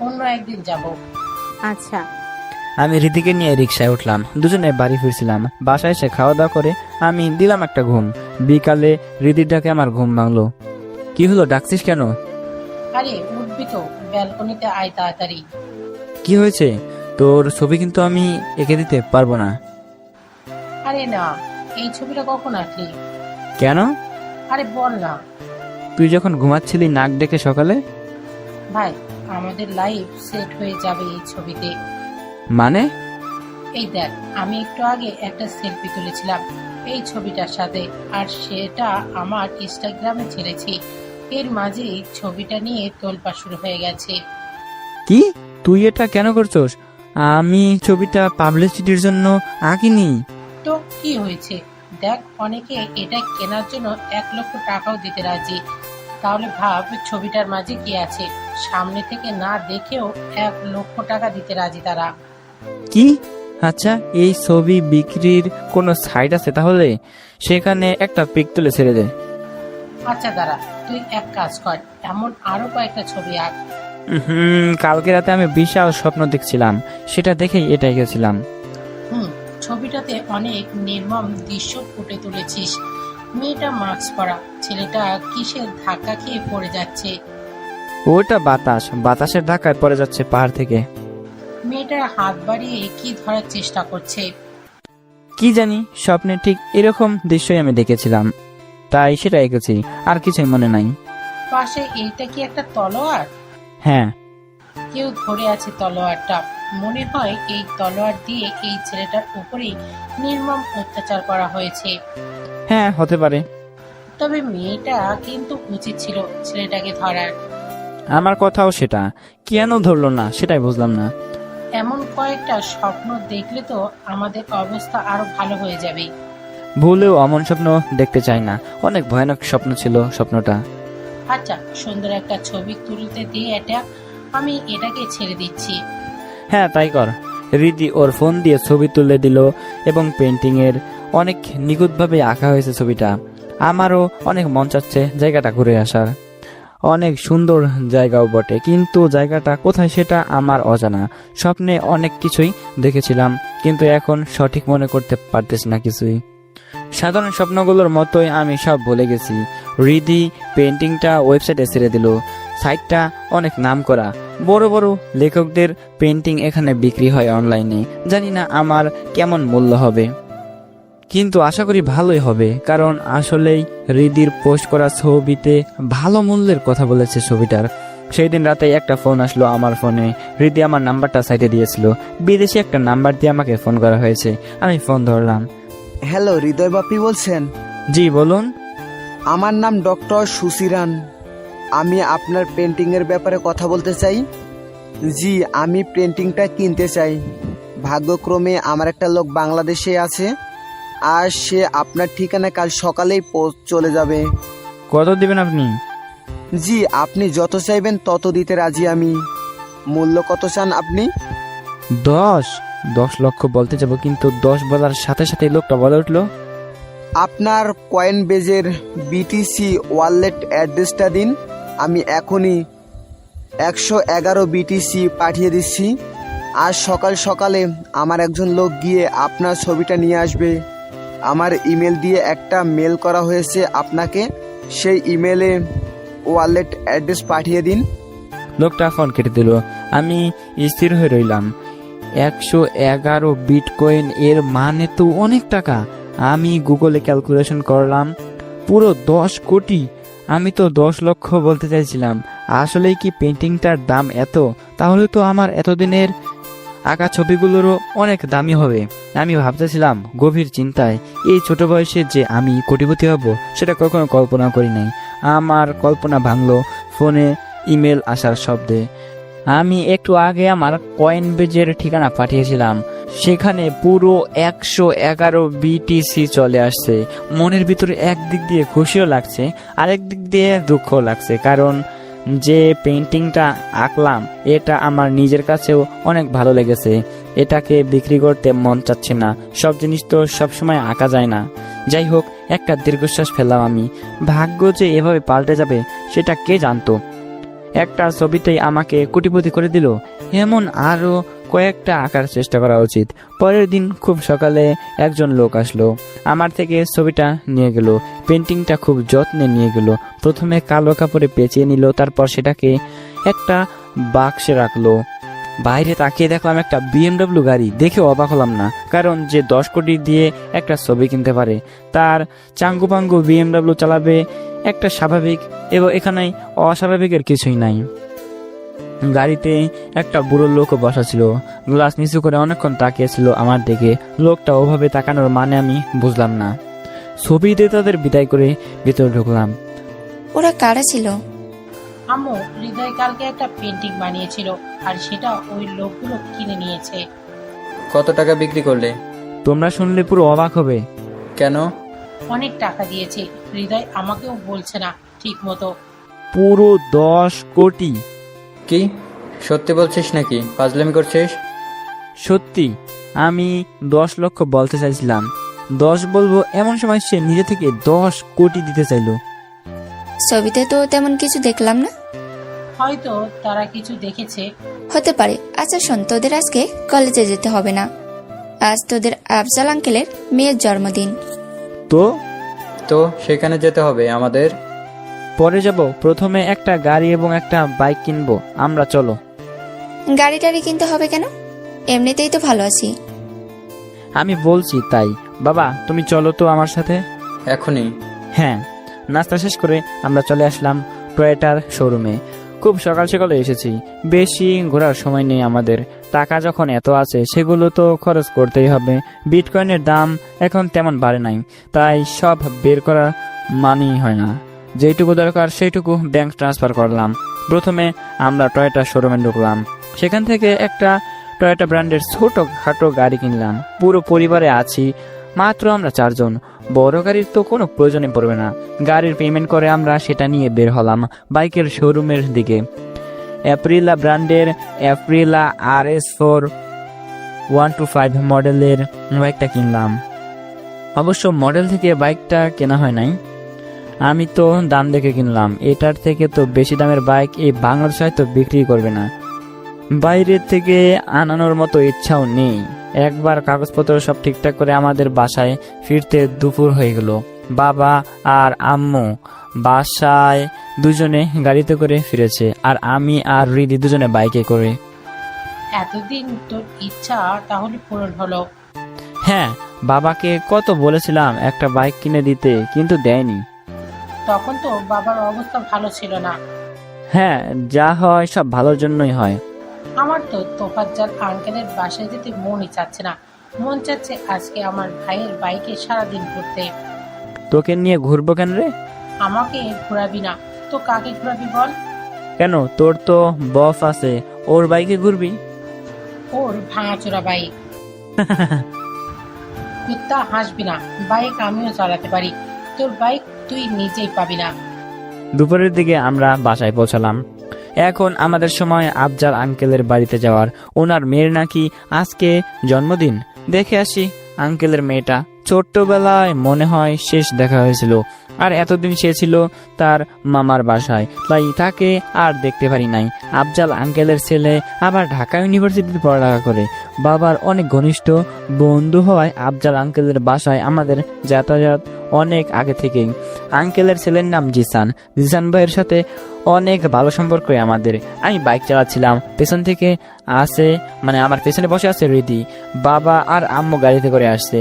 অন্য একদিন যাব। আচ্ছা। আমি হৃদিকে নিয়ে রিক্সায় উঠলাম, দুজনে বাড়ি ফিরছিলাম। বাসায় এসে খাওয়া দাওয়া করে আমি দিলাম একটা ঘুম। বিকালে হৃদির ডাকে আমার ঘুম ভাঙলো। কি হলো, ডাকছিস কেন? আরে উঠবি তো, ব্যালকনিতে আয় তাড়াতাড়ি। কি হয়েছে? তোর ছবি কিন্তু আমি এঁকে দিতে পারবো না। আরে না, এই ছবিটা কখন আঁকলি? কেন? আরে বল না। তুই যখন ঘুমাচ্ছিলি নাক ডেকে সকালে। ভাই, আমাদের লাইফ সেট হয়ে যাবে এই ছবিতে। মানে? এই দেখ, আমি একটু আগে একটা সেলফি তুলেছিলাম এই ছবিটার সাথে, আর সেটা আমার ইনস্টাগ্রামে ছেড়েছি। এর মাঝেই ছবিটা নিয়ে তোলপাড় শুরু হয়ে গেছে। কি? তুই এটা কেন করছস? আমি ছবিটা পাবলিসিটির জন্য আঁকিনি। তো কি হয়েছে? দেখ, অনেকে এটা কেনার জন্য 1 লক্ষ টাকাও দিতে রাজি। তাহলে ভাব ছবিটার মাঝে কি আছে। সামনে থেকে না দেখেও 1 লক্ষ টাকা দিতে রাজি তারা। কি? আচ্ছা, এই ছবি বিক্রির কোনো সাইট আছে তাহলে? সেখানে একটা পিক তুলে ছেড়ে দে। আচ্ছা দাঁড়া, তুই এক কাজ কর, এমন আরো কয়েকটা ছবি আঁক। কালকে রাতে আমি বিশাল স্বপ্ন দেখছিলাম, সেটা দেখেই এটাই গেছিলাম। ছবিটাতে অনেক নির্মম দৃশ্য ফুটে তুলেছিস। মেয়েটা মাস্ক পরা, ছেলেটা কিসের ধাক্কা খেয়ে পড়ে যাচ্ছে। ওটা বাতাস, বাতাসের ধাক্কায় পড়ে যাচ্ছে পাহাড় থেকে। মেয়েটা হাত বাড়িয়ে কি ধরার চেষ্টা করছে। কি জানি, স্বপ্নে ঠিক এরকম দৃশ্যই আমি দেখেছিলাম, তাই সেটা এঁকেছি, আর কিছুই মনে নাই। পাশে এইটা কি একটা তলোয়ার? হ্যাঁ। কেউ ধরে আছে তলোয়ারটা। মনে হয় এই তলোয়ার দিয়ে এই ছেলেটার উপরেই নির্মম অত্যাচার করা হয়েছে। হ্যাঁ, হতে পারে। তবে মেয়েটা কিন্তু উচিত ছিল ছেলেটাকে ধরার। আমার কথাও সেটা, কেন ধরলো না সেটাই বুঝলাম না। এমন কয়েকটা স্বপ্ন দেখলে তো আমাদের অবস্থা আরো ভালো হয়ে যাবে। ভুলেও অমন স্বপ্ন দেখতে চাই না, অনেক ভয়ানক স্বপ্ন ছিল স্বপ্নটা। আচ্ছা, সুন্দর একটা ছবি তুলতে দিয়ে আমি এটাকে ছেড়ে দিচ্ছি। হ্যাঁ, তাই কর। হৃদি ওর ফোন দিয়ে ছবি তুলে দিল এবং পেন্টিং এর অনেক নিখুঁতভাবে আঁকা হয়েছে ছবিটা। আমারও অনেক মন চাচ্ছে জায়গাটা ঘুরে আসার। অনেক সুন্দর জায়গাও বটে, কিন্তু জায়গাটা কোথায় সেটা আমার অজানা। স্বপ্নে অনেক কিছুই দেখেছিলাম, কিন্তু এখন সঠিক মনে করতে পারতেছি না কিছুই। সাধারণ স্বপ্নগুলোর মতোই আমি সব ভুলে গেছি। হৃদি পেন্টিংটা ওয়েবসাইটে ছেড়ে দিল। সাইটটা অনেক নাম করা, বড় বড় লেখকদের পেন্টিং এখানে বিক্রি হয় অনলাইনে। জানি না আমার কেমন মূল্য হবে, কিন্তু আশা করি ভালোই হবে, কারণ আসলেই হৃদির পোস্ট করা ছবিতে ভালো মূল্যের কথা বলেছে ছবিটার। সেই দিন রাতে একটা ফোন আসলো আমার ফোনে। হৃদি আমার নাম্বারটা সাইটে দিয়েছিল, বিদেশি একটা নাম্বার দিয়ে আমাকে ফোন করা হয়েছে। আমি ফোন ধরলাম। হ্যালো, হৃদয় বাপি বলছেন? জি বলুন। আমার নাম ডক্টর সুশিরান। আমি আপনার পেন্টিংয়ের ব্যাপারে কথা বলতে চাই। জি, আমি পেন্টিংটা কিনতে চাই। ভাগ্যক্রমে আমার একটা লোক বাংলাদেশে আছে, আর সে আপনার ঠিকানা কাল সকালেই চলে যাবে। কত দিবেন আপনি? জি, আপনি যত চাইবেন তত দিতে রাজি আমি। মূল্য কত চান আপনি? 10 লক্ষ বলতে যাব, কিন্তু 10 বলার সাথে সাথে লোকটা বলে উঠলো, আপনার কয়েন বেজের বিটিসি ওয়ালেট অ্যাড্রেসটা দিন, আমি এখনই 111 বিটিসি পাঠিয়ে দিচ্ছি। আজ সকাল সকালে আমার একজন লোক গিয়ে আপনার ছবিটা নিয়ে আসবে। আমার ইমেল দিয়ে একটা মেল করা হয়েছে আপনাকে, সেই ইমেলে ওয়ালেট অ্যাড্রেস পাঠিয়ে দিন। লোকটা ফোন কেটে দিল। আমি স্থির হয়ে রইলাম। 111 বিটকয়েন, এর মানে তো অনেক টাকা। আমি গুগলে ক্যালকুলেশন করলাম, পুরো 10 কোটি। আমি তো 10 লক্ষ বলতে চাইছিলাম। আসলেই কি পেন্টিংটার দাম এত? তাহলে তো আমার এতদিনের আঁকা ছবিগুলোরও অনেক দামি হবে। আমি ভাবতেছিলাম গভীর চিন্তায়, এই ছোট বয়সে যে আমি কোটিপতি হব সেটা কখনো কল্পনা করি নাই। আমার কল্পনা ভাঙলো ফোনে ইমেল আসার শব্দে। আমি একটু আগে আমার কয়েনবেজের ঠিকানা পাঠিয়েছিলাম, সেখানে পুরো 111 BTC চলে আসছে। মনের ভিতরে একদিক দিয়ে খুশিও লাগছে, আরেক দিক দিয়ে দুঃখও লাগছে, কারণ যে পেন্টিংটা আঁকলাম এটা আমার নিজের কাছেও অনেক ভালো লেগেছে। এটাকে বিক্রি করতে মন চাচ্ছে না। সব জিনিস তো সবসময় আঁকা যায় না। যাই হোক, একটা দীর্ঘশ্বাস ফেললাম আমি। ভাগ্য যে এভাবে পাল্টে যাবে সেটা কে জানতো। একটা ছবিতেই আমাকে কোটিপতি করে দিল, এমন আরো কয়েকটা আঁকার চেষ্টা করা উচিত। পরের দিন খুব সকালে একজন লোক আসলো, আমার থেকে ছবিটা নিয়ে গেল। পেন্টিংটা খুব যত্নে নিয়ে গেল। প্রথমে কালো কাপড়ে পেঁচিয়ে নিল, তারপর সেটাকে একটা বাক্সে রাখলো। বাইরে তাকিয়ে দেখলাম একটা BMW গাড়ি। দেখে অবাক হলাম না, কারণ যে 10 কোটি দিয়ে একটা ছবি কিনতে পারে তার চাঙ্গু পাঙ্গু BMW চালাবে একটা স্বাভাবিক, এবং এখানে অস্বাভাবিকের কিছুই নাই। গাড়িতে একটা বুড়ো লোকও বসা ছিল, গ্লাস নিচু করে অনেকক্ষণ তাকিয়েছিল আমার দিকে। লোকটা ওভাবে তাকানোর মানে আমি বুঝলাম না। ছবিতে তাদের বিদায় করে ভিতরে ঢুকলাম। ওরা কারা ছিল? আম্মু, হৃদয় কালকে একটা পেন্টিং বানিয়েছিল আর সেটা ওই লোকগুলো কিনে নিয়েছে। কত টাকা বিক্রি করলে? তোমরা শুনলে পুরো অবাক হবে। কেন? অনেক টাকা দিয়েছে। হৃদয় আমাকেও বলছে না ঠিক মতো। পুরো 10 কোটি। কি সত্যি বলছিস নাকি ফাজলামি করছিস? সত্যি। আমি 10 লক্ষ বলতে চাইছিলাম, 10 বলবো এমন সময় সে নিজে থেকে 10 কোটি দিতে চাইলো। ছবিতে তো তেমন কিছু দেখলাম না। হয়তো তারা কিছু দেখেছে। হতে পারে। আচ্ছা শোন, তোদের আজকে কলেজে যেতে হবে না। আজ তোদের আফজাল আঙ্কেলের মেয়ের জন্মদিন। তো সেখানে যেতে হবে আমাদের? পরে যাব। প্রথমে একটা গাড়ি এবং একটা বাইক কিনবো আমরা। চলো। গাড়ি টাড়ি কিনতে হবে কেন? এমনিতেই তো ভালো আছি। আমি বলছি তাই। বাবা, তুমি চলো তো আমার সাথে। এখনই? হ্যাঁ। নাস্তা শেষ করে আমরা চলে আসলাম টয়োটার শোরুমে। খুব সকাল সকালে এসেছি, বেশি ঘোরার সময় নেই আমাদের। টাকা যখন এত আছে সেগুলো তো খরচ করতেই হবে। বিটকয়েনের দাম এখন তেমন বাড়ে নাই, তাই সব বের করা মানেই হয় না। যেটুকু দরকার সেইটুকু ব্যাংক ট্রান্সফার করলাম। প্রথমে আমরা টয়োটা শোরুমে ঢুকলাম। সেখান থেকে একটা টয়োটা ব্র্যান্ডের ছোট খাটো গাড়ি কিনলাম। পুরো পরিবারে আছি, মাত্র আমরা 4 জন। বড় গাড়ির তো কোনো প্রয়োজনই পড়বে না। গাড়ির পেমেন্ট করে আমরা সেটা নিয়ে বের হলাম বাইকের শোরুমের দিকে। অ্যাপ্রিলা ব্র্যান্ডের অ্যাপ্রিলা RS4 125 মডেলের বাইকটা কিনলাম। অবশ্য মডেল থেকে বাইকটা কেনা হয় নাই, আমি তো দাম দেখে কিনলাম। এটার থেকে তো বেশি দামের বাইক এই বাংলাদেশে তো বিক্রি করবে না। বাইরের থেকে আনানোর মতো ইচ্ছাও নেই। একবার কাগজপত্র সব ঠিকঠাক করে আমাদের বাসায় ফিরতে দুপুর হয়ে গেল। বাবা আর আম্মু বাসায় দুজনে গাড়িতে করে ফিরেছে, আর আমি আর রিদি দুজনে বাইকে করে। এতদিন তোর ইচ্ছা তাহলে পূরণ হলো। হ্যাঁ, বাবাকে কত বলেছিলাম একটা বাইক কিনে দিতে, কিন্তু দেয়নি। তখন তো বাবার অবস্থা ভালো ছিল না। হ্যাঁ, যা হয় সব ভালোর জন্যই হয়। আমার তো তোফাজ্জল আঙ্কেলের বাসায় যেতে মনই চাচ্ছে না। মন চাচ্ছে আজকে আমার ভাইয়ের বাইকে সারাদিন ঘুরতে। তোকে নিয়ে ঘুরবো কেন রে? আমাকে ঘোরাবি না তো কাকে ঘোরাবি বল? কেন, তোর তো বস আছে, ওর বাইকে ঘুরবি। ওর ভাঙাচোরা বাইক। কুত্তা, হাসবি না। বাইক আমিও চালাতে পারি, তোর বাইক তুই নিজেই পাবি না। দুপুরের দিকে আমরা বাসায় পৌঁছালাম। এখন আমাদের সময় আফজাল আঙ্কেলের বাড়িতে যাওয়ার। ওনার মেয়ের নাকি আজকে জন্মদিন। দেখে আসি আঙ্কেলের মেয়েটা। ছোট্টবেলায় মনে হয় শেষ দেখা হয়েছিল, আর এতদিন সে ছিল তার মামার বাসায়, তাই তাকে আর দেখতে পারি নাই। আফজাল আঙ্কেলের ছেলে আবার ঢাকা ইউনিভার্সিটিতে পড়ালেখা করে। বাবার অনেক ঘনিষ্ঠ বন্ধু হওয়ায় আফজাল আঙ্কেলের বাসায় আমাদের যাতায়াত অনেক আগে থেকেই। আঙ্কেলের ছেলের নাম জিসান। জিসান ভাইয়ের সাথে অনেক ভালো সম্পর্ক আমাদের। আমি বাইক চালাচ্ছিলাম, পেছন থেকে আমার পেছনে বসে আছে রিদি। বাবা আর আম্মু গাড়িতে করে আসছে।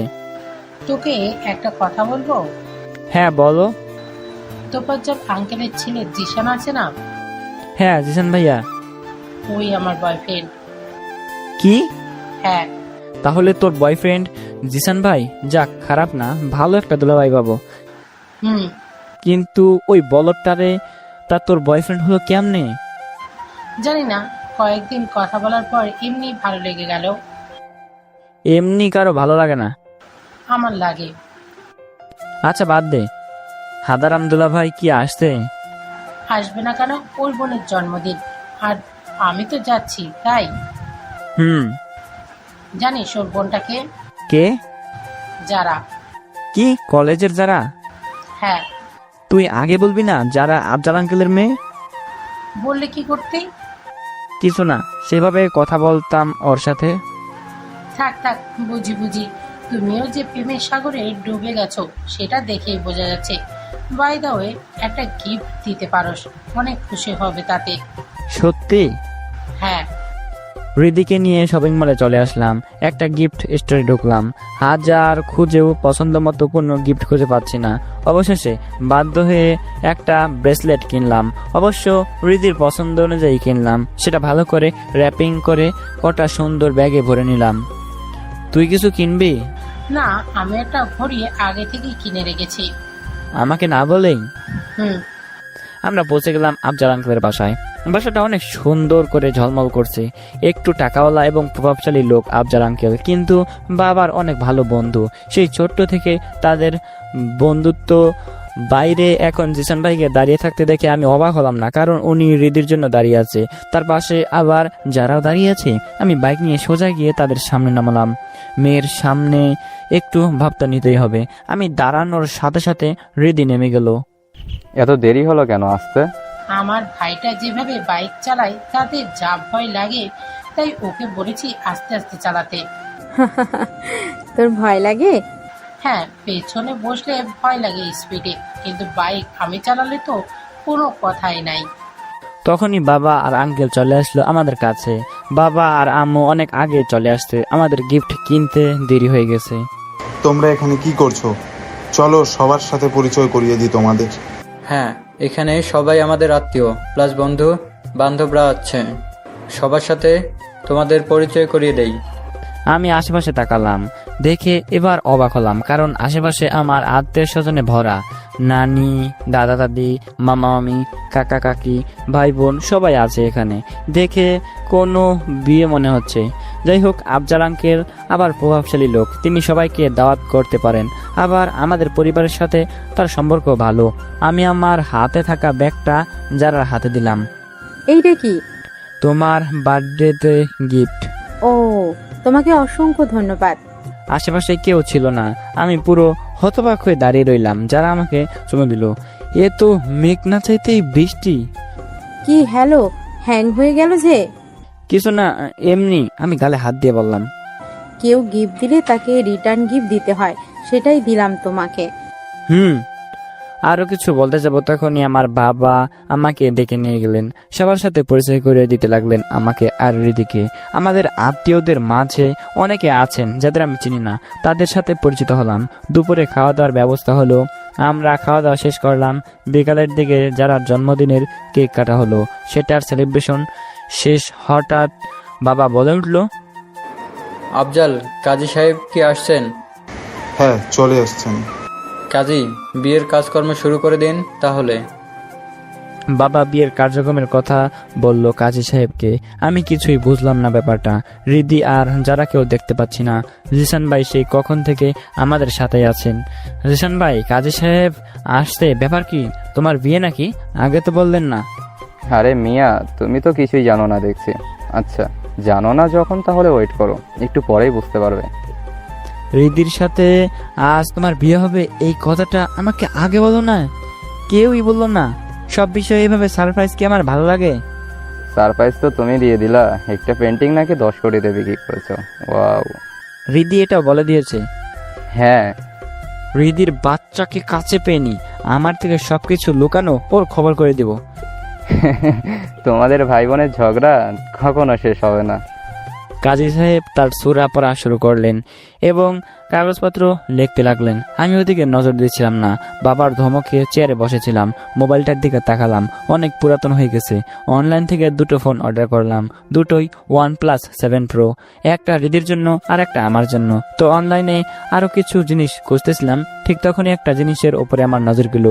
তোকে একটা কথা বলবো? হ্যাঁ বলো। তোফাজ্জল আঙ্কেলের ছেলে জিসান আছে না? হ্যাঁ, জিসান ভাইয়া। ওই আমার বয়ফ্রেন্ড। কি? হ্যাঁ। তাহলে তোর বয়ফ্রেন্ড জিসান ভাই, যাক খারাপ না, ভালো একটা দুলাভাই পাবো। হুম। কিন্তু ওই বলদটারে তা তোর বয়ফ্রেন্ড হলো কেমনে? জানি না, কয়েকদিন কথা বলার পর এমনি ভালো লেগে গেল। এমনি কারো ভালো লাগে না? আমার লাগে। আচ্ছা বাদ দে, হাদারাম দুলাভাই কি আসছে? আসবে না কেন? ওর বোনের জন্মদিন, আর আমি তো যাচ্ছি তাই। হুম। জানিস ওর বোনটাকে? কে? যারা। কি কলেজের যারা? হ্যাঁ। তুই আগে বলবি না যারা আফজাল আঙ্কেলের মেয়ে? বললে কি করতে? কিছু না, সেভাবে কথা বলতাম ওর সাথে। থাক থাক, বুঝি বুঝি। তুমিও যে প্রেমের সাগরে ডুবে গেছো সেটা দেখেই বোঝা যাচ্ছে। বাই দ্য ওয়ে, একটা গিফট দিতে পারোস, অনেক খুশি হবে তাতে। সত্যি? হ্যাঁ। হৃদিকে নিয়ে শপিং মলে চলে আসলাম। একটা গিফট স্টোরে ঢুকলাম। হাজার খুঁজেও পছন্দ মতো কোনো গিফট খুঁজে পাচ্ছি না। অবশেষে বাধ্য হয়ে একটা ব্রেসলেট কিনলাম। অবশ্য হৃদির পছন্দ অনুযায়ী কিনলাম। সেটা ভালো করে র্যাপিং করে কটা সুন্দর ব্যাগে ভরে নিলাম। তুই কিছু কিনবি? না, আমি একটা ঘড়ি আগে থেকেই কিনে রেখেছি। আমাকে না বলেই? হুম। আমরা পৌঁছে গেলাম আফজাল আঙ্কেলের বাসায়। বাসাটা অনেক সুন্দর করে ঝলমল করছে। একটু টাকাওয়ালা এবং প্রভাবশালী লোক আফজাল আঙ্কেল, কিন্তু বাবার অনেক ভালো বন্ধু। সেই ছোট্ট থেকে তাদের বন্ধুত্ব বাইরে এখন জিসান ভাইকে দাঁড়িয়ে থাকতে দেখে আমি অবাক হলাম না, কারণ উনি হৃদির জন্য দাঁড়িয়ে আছে। তার পাশে আবার যারাও দাঁড়িয়ে আছে। আমি বাইক নিয়ে সোজা গিয়ে তাদের সামনে নামলাম। মেয়ের সামনে একটু ভাবতে নিতেই হবে। আমি দাঁড়ানোর সাথে সাথে হৃদি নেমে গেল। এত দেরি হলো কেন আসতে? আমার ভাইটা যেভাবে বাইক চালায় তাতে যা ভয় লাগে, তাই ওকে বলেছি আস্তে আস্তে চালাতে। তোর ভয় লাগে? হ্যাঁ, পেছনে বসলে ভয় লাগে স্পিডে, কিন্তু বাইক আমি চালালে তো কোনো কথাই নাই। তখনই বাবা আর আঙ্কেল চলে আসলো আমাদের কাছে। বাবা আর আম্মু অনেক আগে চলে আসছে, আমাদের গিফট কিনতে দেরি হয়ে গেছে। তোমরা এখানে কি করছো? চলো সবার সাথে পরিচয় করিয়ে দিই তোমাদের। হ্যাঁ, এখানে সবাই আমাদের আত্মীয় প্লাস বন্ধু বান্ধবরা আছে। সবার সাথে তোমাদের পরিচয় করিয়ে দেই। আমি আশেপাশে তাকালাম, দেখে এবার অবাক হলাম, কারণ আশেপাশে আমার আত্মীয় স্বজনে ভরা। নানি, দাদা দাদি, মামা মামি, কাকা কাকি, ভাই বোন সবাই আছে এখানে। দেখে কোনো বিয়ে মনে হচ্ছে। যাই হোক, আফজাল আঙ্কেল আবার প্রভাবশালী লোক, তিনি সবাইকে দাওয়াত করতে পারেন। আবার আমাদের পরিবারের সাথে তার সম্পর্ক ভালো। আমি আমার হাতে থাকা ব্যাগটা যারার হাতে দিলাম। এইটা কি? তোমার বার্থডেতে গিফট। ও, তোমাকে অসংখ্য ধন্যবাদ। আশেপাশে কেউ ছিল না, আমি পুরো হতবাক হয়ে দাঁড়িয়ে রইলাম। যারা আমাকে চুমু দিল। এ তো মেঘ না চাইতেই বৃষ্টি। কি হ্যালো, হ্যাং হয়ে গেল যে? কিছু না, এমনি। আমি গালে হাত দিয়ে বললাম, কেউ গিফট দিলে তাকে রিটার্ন গিফট দিতে হয়, সেটাই দিলাম তোমাকে। আরো কিছু বলতে যাবো, তখনই আমার বাবা আমাকে ডেকে নিয়ে গেলেন। সবার সাথে পরিচয় করে দিতে লাগলেন আমাকে আর হৃদিকে। আমাদের আত্মীয়দের মাঝে অনেকে আছেন যাদের আমি চিনি না, তাদের সাথে পরিচিত হলাম। দুপুরে খাওয়া দাওয়ার ব্যবস্থা হলো। আমরা খাওয়া দাওয়া শেষ করলাম। বিকালের দিকে যারা জন্মদিনের কেক কাটা হলো, সেটার সেলিব্রেশন শেষ। হঠাৎ বাবা বলে উঠল, আফজাল, কাজী সাহেব কি আসছেন? হ্যাঁ, চলে আসছেন। কাজী, বিয়ের কাজকর্ম শুরু করে দিন তাহলে। বাবা বিয়ের কার্যক্রমের কথা বলল কাজী সাহেবকে। আমি কিছুই বুঝলাম না ব্যাপারটা। হৃদি আর যারা কেউ দেখতে পাচ্ছি না। জিসান ভাই সেই কখন থেকে আমাদের সাথে আছেন। জিসান ভাই, কাজী সাহেব আসছে, ব্যাপার কি? তোমার বিয়ে নাকি? আগে তো বললেন না। আরে মিয়া, তুমি তো কিছুই জানো না দেখছি। আচ্ছা, জানো না যখন, তাহলে ওয়েট করো, একটু পরেই বুঝতে পারবে। হৃদির সাথে আজ তোমার বিয়ে হবে, এই কথাটা আমাকে আগে বলো না। কেউই বললো না। সব বিষয়ে এভাবে সারপ্রাইজ কি আমার ভালো লাগে? সারপ্রাইজ তো তুমি দিয়ে দিলা। একটা পেন্টিং নাকি 10 কোটিতে বিক্রি করেছো। ওয়াও। হৃদি এটাও বলে দিয়েছে? হ্যাঁ। হৃদির বাচ্চাকে কাছে পেনি, আমার থেকে সবকিছু লুকানো ওর খবর করে দিব। তোমাদের ভাই বোনের ঝগড়া কখনো শেষ হবে না। কাজী সাহেব তার সূরা পড়া শুরু করলেন এবং কাগজপত্র লিখতে লাগলেন। আমি ওদিকে নজর দিচ্ছিলাম না। বাবার ধমকে চেয়ারে বসেছিলাম, মোবাইলটার দিকে তাকালাম। অনেক পুরাতন হয়ে গেছে। অনলাইন থেকে দুটো ফোন অর্ডার করলাম, দুটোই OnePlus 7 Pro, একটা রিদির জন্য আর একটা আমার জন্য। তো অনলাইনে আরো কিছু জিনিস খুঁজতেছিলাম, ঠিক তখনই একটা জিনিসের উপরে আমার নজর গেল।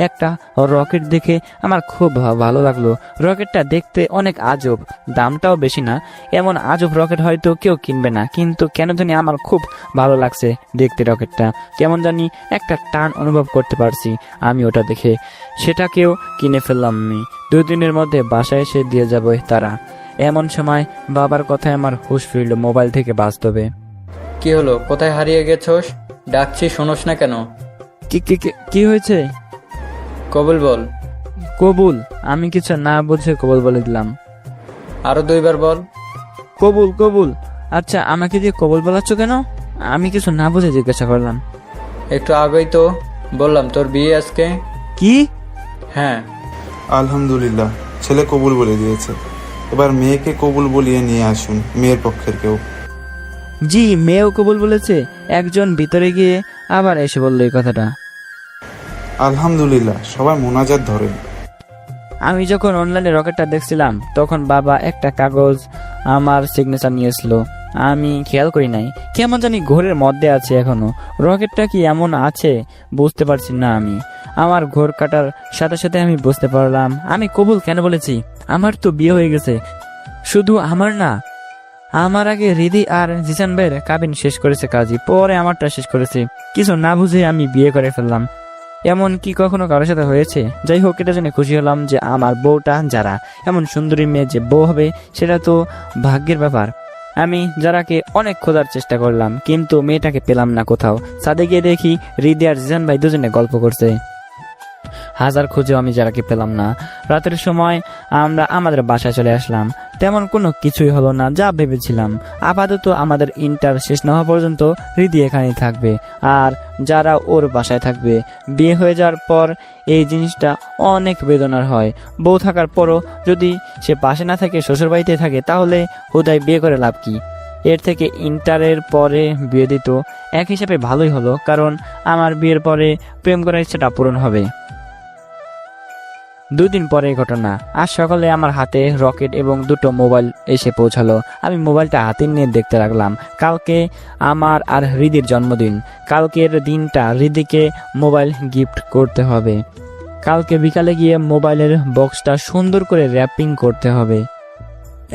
একটা রকেট দেখে আমার খুব ভালো লাগলো। রকেটটা দেখতে অনেক আজব, দামটাও বেশি না। এমন আজব রকেট হয়তো কেউ কিনবে না, কিন্তু কেন জানি আমার খুব ভালো লাগছে দেখতে রকেটটা। কেমন জানি একটা টান অনুভব করতে পারছি আমি ওটা দেখে। সেটাকেও কিনে ফেললাম আমি। 2 দিনের মধ্যে বাসায় এসে দিয়ে যাবে তারা। এমন সময় বাবার কথায় আমার হুঁশ ফিরল মোবাইল থেকে বাস্তবে। কি হলো, কোথায় হারিয়ে গেছোস? ডাকছি শোনোস না কেন? কি হয়েছে? কবুল বল। কবুল? আমি কিছু না বুঝে কবুল বলে দিলাম। আরো 2 বার বল। কবুল কবুল। আচ্ছা, আমাকে দিয়ে কবুল বলাচ্ছ কেন? আমি কিছু না বুঝে জিজ্ঞাসা করলাম। একটু আগেই তো বললাম তোর বিয়ে আজকে। কি? হ্যাঁ। আলহামদুলিল্লাহ, ছেলে কবুল বলে দিয়েছে। এবার মেয়েকে কবুল বলিয়ে নিয়ে আসুন, মেয়ের পক্ষের কেউ। জি, মেয়েও কবুল বলেছে। একজন ভিতরে গিয়ে আবার এসে বলল এই কথাটা। আলহামদুলিল্লাহ, সবাই মোনাজাত ধরেন। আমি যখন অনলাইনে রকেটটা দেখছিলাম তখন বাবা একটা কাগজ আমার সিগনেচার নিয়েছিল। আমি খেয়াল করি নাই, কেমন জানি ঘোরের মধ্যে আছে এখনো। রকেটটা কি এমন আছে বুঝতে পারছি না আমি। আমার ঘোর কাটার সাথে সাথে আমি বুঝতে পারলাম আমি কবুল কেন বলেছি। আমার তো বিয়ে হয়ে গেছে। শুধু আমার না, আমার আগে রিদি আর জিসান ভাইয়ের কাবিন শেষ করেছে কাজী, পরে আমারটা শেষ করেছে। কিছু না বুঝে আমি বিয়ে করে ফেললাম। এমন কি কখনো কারোর সাথে হয়েছে? যাই হোক, এটা জেনে খুশি হলাম যে আমার বউটা যারা, এমন সুন্দরী মেয়ে যে বউ হবে সেটা তো ভাগ্যের ব্যাপার। আমি যারাকে অনেক খোঁজার চেষ্টা করলাম, কিন্তু মেয়েটাকে পেলাম না কোথাও। সাদে গিয়ে দেখি রিদি আর জিসান ভাই দুজনে গল্প করছে। হাজার খুঁজেও আমি যারাকে পেলাম না। রাতের সময় আমরা আমাদের বাসায় চলে আসলাম। তেমন কোনো কিছুই হলো না যা ভেবেছিলাম। আপাতত আমাদের ইন্টার শেষ না হওয়া পর্যন্ত রিদি এখানেই থাকবে আর যারা ওর বাসায় থাকবে। বিয়ে হয়ে যাওয়ার পর এই জিনিসটা অনেক বেদনার হয়। বউ থাকার পরও যদি সে পাশে না থাকে, শ্বশুরবাড়িতে থাকে, তাহলে হুদায় বিয়ে করে লাভ কি? এর থেকে ইন্টারের পরে বিয়ে দিত এক হিসাবে ভালোই হলো, কারণ আমার বিয়ের পরে প্রেম করার ইচ্ছাটা পূরণ হবে। 2 দিন পরে ঘটনা। আজ সকালে আমার হাতে রকেট এবং 2টো মোবাইল এসে পৌঁছালো। আমি মোবাইলটা হাতে নিয়ে দেখতে লাগলাম। কালকে আমার আর রিদির জন্মদিন। কালকের দিনটা রিদিকে মোবাইল গিফট করতে হবে। কালকে বিকালে গিয়ে মোবাইলের বক্সটা সুন্দর করে র্যাপিং করতে হবে।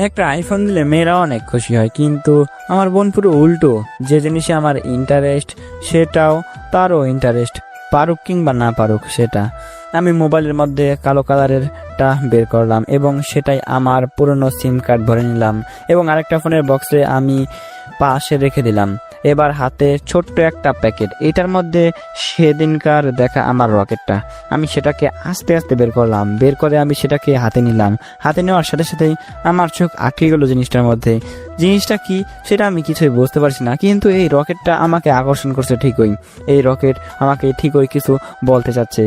একটা আইফোন দিলে মেয়েরা অনেক খুশি হয়, কিন্তু আমার বোন পুরো উল্টো। যে জিনিসে আমার ইন্টারেস্ট সেটাও তারও ইন্টারেস্ট, পারুক কিংবা না পারুক সেটা। আমি মোবাইলের মধ্যে কালো কালারেরটা বের করলাম এবং সেটাই আমার পুরনো সিম কার্ড ভরে নিলাম এবং আরেকটা ফোনের বক্সে আমি পাশে রেখে দিলাম। এবার হাতে ছোট্ট একটা প্যাকেট, এটার মধ্যে সেদিনকার দেখা আমার রকেটটা। আমি সেটাকে আস্তে আস্তে বের করলাম। বের করে আমি সেটাকে হাতে নিলাম। হাতে নেওয়ার সাথে সাথেই আমার চোখ আটকে গেল জিনিসটার মধ্যে। জিনিসটা কি সেটা আমি কিছুই বুঝতে পারছি না, কিন্তু এই রকেটটা আমাকে আকর্ষণ করছে ঠিকই। এই রকেট আমাকে ঠিকই কিছু বলতে চাচ্ছে।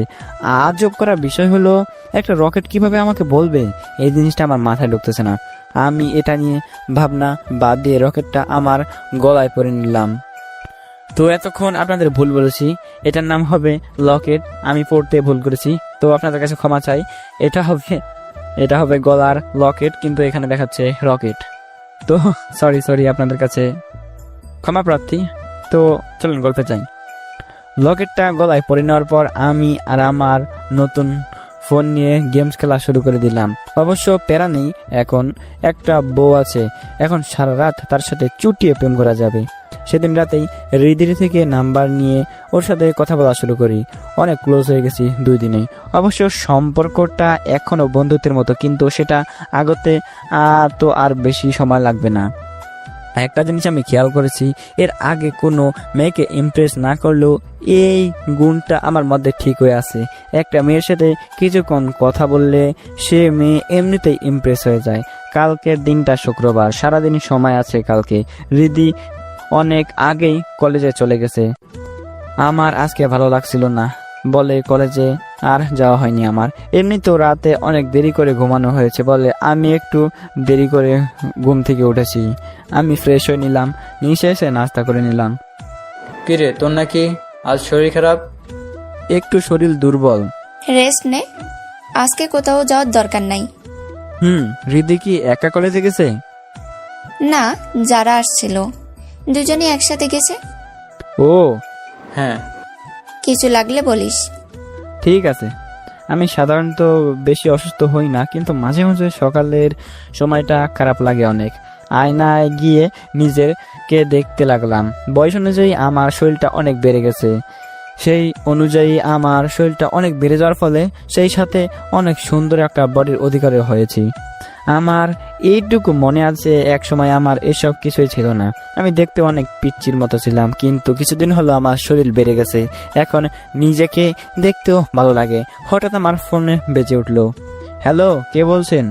আজব করা বিষয় হলো, একটা রকেট কিভাবে আমাকে বলবে, এই জিনিসটা আমার মাথায় ঢুকতেছে না। আমি এটা নিয়ে ভাবনা বাদ দিয়ে রকেটটা আমার গলায় পরে নিলাম। তো এতক্ষণ আপনাদের ভুল বলেছি, এটার নাম হবে লকেট। আমি পড়তে ভুল করেছি, তো আপনাদের কাছে ক্ষমা চাই। এটা হবে গলার লকেট, কিন্তু এখানে দেখাচ্ছে রকেট। তো সরি আপনাদের কাছে ক্ষমা প্রার্থী। তো চলুন গল্পে যাই। লকেটটা গলায় পরে নেওয়ার পর আমি আর আমার নতুন ফোন নিয়ে গেমস খেলা শুরু করে দিলাম। অবশ্য প্যারা নেই, এখন একটা বউ আছে, এখন সারা রাত তার সাথে চুটিয়ে প্রেম করা যাবে। সেদিন রাতেই হৃদয় থেকে নাম্বার নিয়ে ওর সাথে কথা বলা শুরু করি। অনেক ক্লোজ হয়ে গেছি 2 দিনেই। অবশ্য সম্পর্কটা এখনো বন্ধুত্বের মতো, কিন্তু সেটা আগতে তো আর বেশি সময় লাগবে না। একটা জিনিস আমি খেয়াল করেছি, এর আগে কোনো মেয়েকে ইমপ্রেস না করলেও এই গুণটা আমার মধ্যে ঠিক হয়ে আছে। একটা মেয়ের সাথে কিছুক্ষণ কথা বললে সে মেয়ে এমনিতেই ইমপ্রেস হয়ে যায়। কালকের দিনটা শুক্রবার, সারাদিন সময় আছে কালকে। রিদি অনেক আগেই কলেজে চলে গেছে। আমার আজকে ভালো লাগছিল না বলে কলেজে আর যাওয়া হয়নি আমার। এমনি তো রাতে অনেক দেরি করে ঘুমানো হয়েছে বলে আমি একটু দেরি করে ঘুম থেকে উঠেছি। আমি ফ্রেশ হয়ে নিলাম, নিচে এসে নাস্তা করে নিলাম। কিরে তোর নাকি আজ শরীর খারাপ? একটু শরীর দুর্বল। রেস্ট নে, আজকে কোথাও যাওয়ার দরকার নাই। হৃদি কি একা কলেজে গেছে? না, যারা আসছিল দুজনে একসাথে গেছে। ও হ্যাঁ। কিছু লাগলে বলিস। ঠিক আছে। আমি সাধারণত বেশি অসুস্থ হই না, কিন্তু মাঝে মাঝে সকালের সময়টা খারাপ লাগে অনেক। আয়নায় গিয়ে নিজেকে দেখতে লাগলাম। বয়স অনুযায়ী আমার শরীরটা অনেক বেড়ে গেছে। সেই অনুযায়ী আমার শরীরটা অনেক বেড়ে যাওয়ার ফলে সেই সাথে অনেক সুন্দর একটা বডির অধিকারী হয়েছি। আমার এইটুকু মনে আছে, এক সময় আমার এসব কিছুই ছিল না। আমি দেখতে অনেক পিচ্চির মতো ছিলাম, কিন্তু কিছুদিন হলো আমার শরীর বেড়ে গেছে। এখন নিজেকে দেখতেও ভালো লাগে। হঠাৎ আমার ফোনে বেজে উঠলো। হ্যালো, কে বলছেন?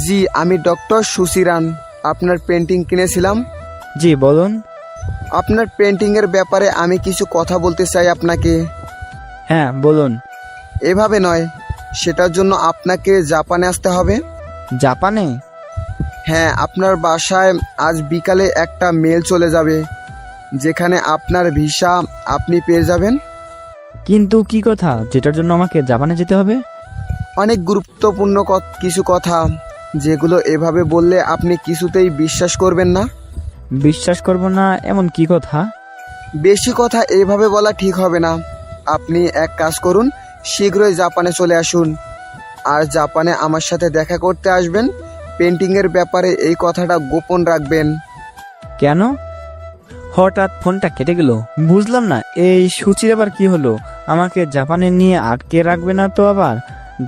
জি, আমি ডক্টর সুশিরান। আপনার পেন্টিং কিনেছিলাম। জি বলুন। আপনার পেন্টিংয়ের ব্যাপারে আমি কিছু কথা বলতে চাই আপনাকে। হ্যাঁ বলুন। এভাবে নয়, সেটার জন্য আপনাকে জাপানে আসতে হবে। জাপানে? হ্যাঁ, আপনার বাসায় আজ বিকালে একটা মেল চলে যাবে, যেখানে আপনার ভিসা আপনি পেয়ে যাবেন। কিন্তু কি কথা, যেটার জন্য আমাকে জাপানে যেতে হবে? অনেক গুরুত্বপূর্ণ কিছু কথা, যেগুলো এভাবে বললে আপনি কিছুতেই বিশ্বাস করবেন না। বিশ্বাস করব না এমন কি কথা? বেশি কথা এভাবে বলা ঠিক হবে না। আপনি এক কাজ করুন, শীঘ্রই জাপানে চলে আসুন। আর জাপানে আমার সাথে দেখা করতে আসবেন। পেন্টিংয়ের ব্যাপারে এই কথাটা গোপন রাখবেন। কেন? হঠাৎ ফোনটা কেটে গেল, বুঝলাম না। এই সূচির আবার কি হলো? আমাকে জাপানে নিয়ে আটকে রাখবে না তো? আবার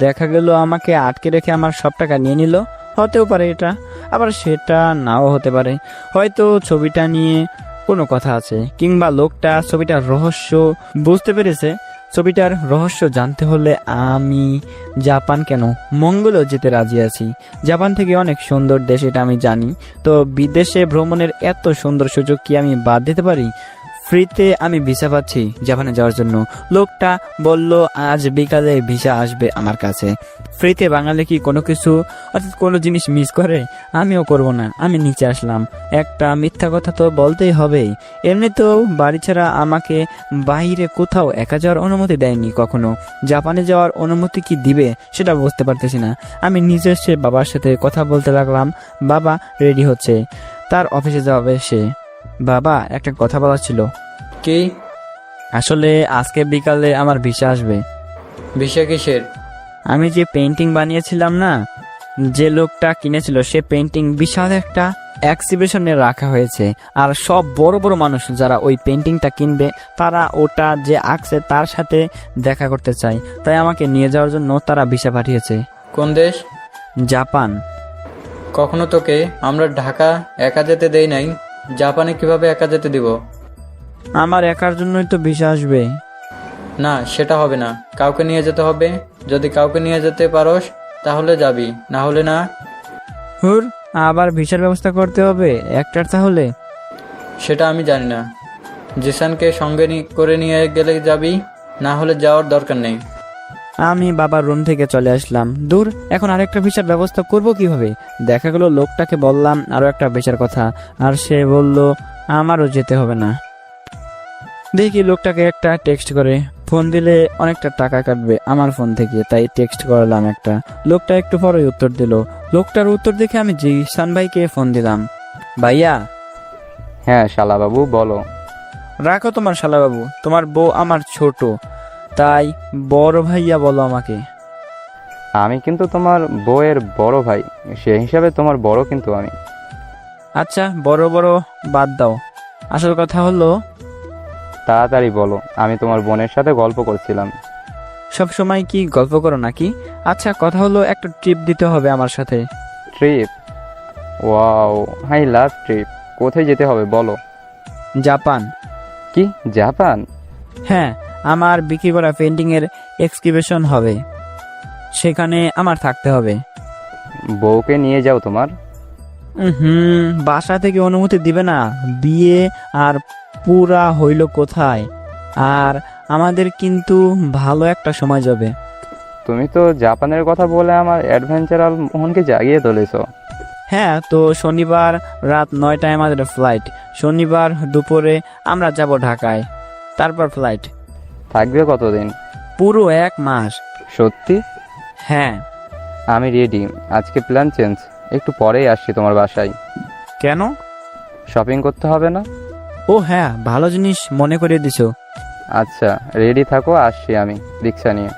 দেখা গেল আমাকে আটকে রেখে আমার সব টাকা নিয়ে নিল। হতেও পারে এটা, আবার সেটা নাও হতে পারে। হয়তো ছবিটা নিয়ে কোনো কথা আছে, কিংবা লোকটা ছবিটার রহস্য বুঝতে পেরেছে। ছবিটার রহস্য জানতে হলে আমি জাপান কেন, মঙ্গলেও যেতে রাজি আছি। জাপান থেকে অনেক সুন্দর দেশ, এটা আমি জানি। তো বিদেশে ভ্রমণের এত সুন্দর সুযোগ কি আমি বাদ দিতে পারি? ফ্রিতে আমি ভিসা পাচ্ছি জাপানে যাওয়ার জন্য। লোকটা বলল আজ বিকালে ভিসা আসবে আমার কাছে। ফ্রিতে বাঙালি কি কোনো কিছু, অর্থাৎ কোনো জিনিস মিস করে? আমিও করব না। আমি নিচে আসলাম। একটা মিথ্যা কথা তো বলতেই হবে। এমনিতেও বাড়ি ছাড়া আমাকে বাইরে কোথাও একা যাওয়ার অনুমতি দেয়নি কখনো। জাপানে যাওয়ার অনুমতি কি দিবে সেটা বুঝতে পারতেছি না। আমি নিজে এসে বাবার সাথে কথা বলতে লাগলাম। বাবা রেডি হচ্ছে, তার অফিসে যাবে সে। বাবা, একটা কথা বলার ছিল। কি? আসলে আজকে বিকালে আমার ভিসা আসবে। ভিসা কিসের? আমি যে পেন্টিং বানিয়েছিলাম না, যে লোকটা কিনেছিল সে পেন্টিং বিশাল একটা এক্সিবিশনে রাখা হয়েছে। আর সব বড় বড় মানুষ যারা ওই পেন্টিংটা কিনবে, তারা ওটা যে আঁকছে তার সাথে দেখা করতে চায়। তাই আমাকে নিয়ে যাওয়ার জন্য তারা ভিসা পাঠিয়েছে। কোন দেশ? জাপান। কখনো তোকে আমরা ঢাকা একা যেতে দেই নাই, জাপানে কিভাবে একা যেতে দিব? আমার একার জন্যই তো ভিসা আসবে। না, সেটা হবে না। কাউকে নিয়ে যেতে হবে। যদি কাউকে নিয়ে যেতে পারোস তাহলে যাবি, না হলে না। হুর, আবার ভিসার ব্যবস্থা করতে হবে একটার? তাহলে সেটা আমি জানি না। জিসানকে সঙ্গে করে নিয়ে গেলে যাবি, না হলে যাওয়ার দরকার নেই। আমি বাবার রুম থেকে চলে আসলাম। দূর, এখন আরেকটা ভিসার ব্যবস্থা করব কিভাবে? দেখা গেল লোকটাকে বললাম আরো একটা ভিসার কথা, আর সে বলল আমারও যেতে হবে না। দেখি লোকটাকে একটা টেক্সট করে, ফোন দিলে অনেকটা টাকা কাটবে আমার ফোন থেকে, তাই টেক্সট করলাম একটা। লোকটা একটু পরেই উত্তর দিল। লোকটার উত্তর দেখে আমি জিসান ভাইকে ফোন দিলাম। ভাইয়া। হ্যাঁ শালাবাবু, বলো। রাখো তোমার শালাবাবু, তোমার বউ আমার ছোট, তাই বড় ভাইয়া বলো আমাকে। আমি কিন্তু তোমার বউয়ের বড় ভাই, সে হিসাবে তোমার বড় কিন্তু আমি। আচ্ছা, বড় বড় বাদ দাও, আসল কথা হলো। তাড়াতাড়ি বলো, আমি তোমার বোনের সাথে গল্প করছিলাম। সব সময় কি গল্প করো নাকি? আচ্ছা, কথা হলো একটা ট্রিপ দিতে হবে আমার সাথে। Trip? Wow, I love trip. কোথায় যেতে হবে বলো? জাপান। কি, জাপান? হ্যাঁ, আমার বিক্রি করা পেন্টিং এর এক্সিবিশন হবে, সেখানে আমার থাকতে হবে। বউকে নিয়ে যাও তোমার। বাসা থেকে অনুমতি দিবে না। বিয়ে আর পুরা হইল কোথায়? আর আমাদের কিন্তু ভালো একটা সময় যাবে। তুমি তো জাপানের কথা বলে আমার অ্যাডভেঞ্চারাল মনকে জাগিয়ে তুলেছ। হ্যাঁ, তো শনিবার রাত 9টায় আমাদের ফ্লাইট। শনিবার দুপুরে আমরা যাব ঢাকায়, তারপর ফ্লাইট। থাকবে কতদিন? পুরো 1 মাস। সত্যি? হ্যাঁ। আমি রেডি। আজকে প্ল্যান চেঞ্জ, একটু পরেই আসছি তোমার বাসায়। কেন? শপিং করতে হবে না? ও হ্যাঁ, ভালো জিনিস মনে করিয়ে দিছো। আচ্ছা, রেডি থাকো, আসছি আমি রিক্সা নিয়ে।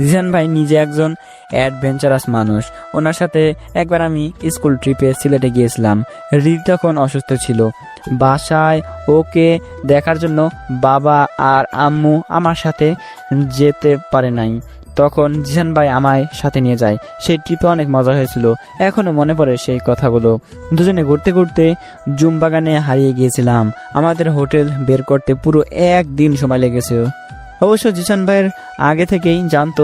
জিসান ভাই নিজে একজন অ্যাডভেঞ্চারাস মানুষ। ওনার সাথে একবার আমি স্কুল ট্রিপে সিলেটে গিয়েছিলাম। রিদি তখন অসুস্থ ছিল। বাসায় ওকে দেখার জন্য বাবা আর আম্মু আমার সাথে যেতে পারে নাই। তখন জিসান ভাই আমায় সাথে নিয়ে যায়। সেই ট্রিপে অনেক মজা হয়েছিল, এখনো মনে পড়ে সেই কথাগুলো। দুজনে ঘুরতে ঘুরতে জুম বাগানে হারিয়ে গিয়েছিলাম। আমাদের হোটেল বের করতে পুরো 1 দিন সময় লেগেছে। অবশ্য জিসান ভাইয়ের আগে থেকেই জানতো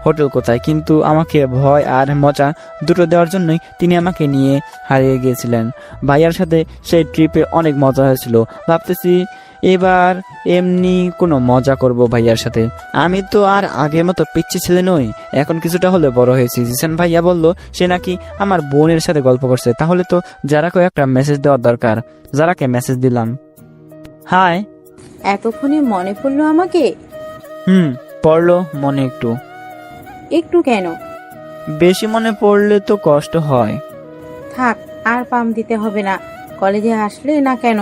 হোটেল কোথায়, কিন্তু আমাকে ভয় আর মজা দুটো দেওয়ার জন্যই তিনি আমাকে নিয়ে হারিয়ে গিয়েছিলেন। ভাইয়ার সাথে সেই ট্রিপে অনেক মজা হয়েছিল। ভাবতেছি এবার এমনি কোনো মজা করব ভাইয়ার সাথে। আমি তো আর আগের মতো পিচ্ছি ছেলে নই, এখন কিছুটা হলে বড় হয়েছি। জিসান ভাইয়া বলল সে নাকি আমার বোনের সাথে গল্প করছে, তাহলে তো যারাকে একটা মেসেজ দেওয়ার দরকার। যারাকে মেসেজ দিলাম। হাই। এতক্ষণে মনে পড়লো আমাকে? পড়লো মনে একটু। একটু কেন? বেশি মনে পড়লে তো কষ্ট হয়। থাক, আর পাম দিতে হবে না। কলেজে আসলে না কেন?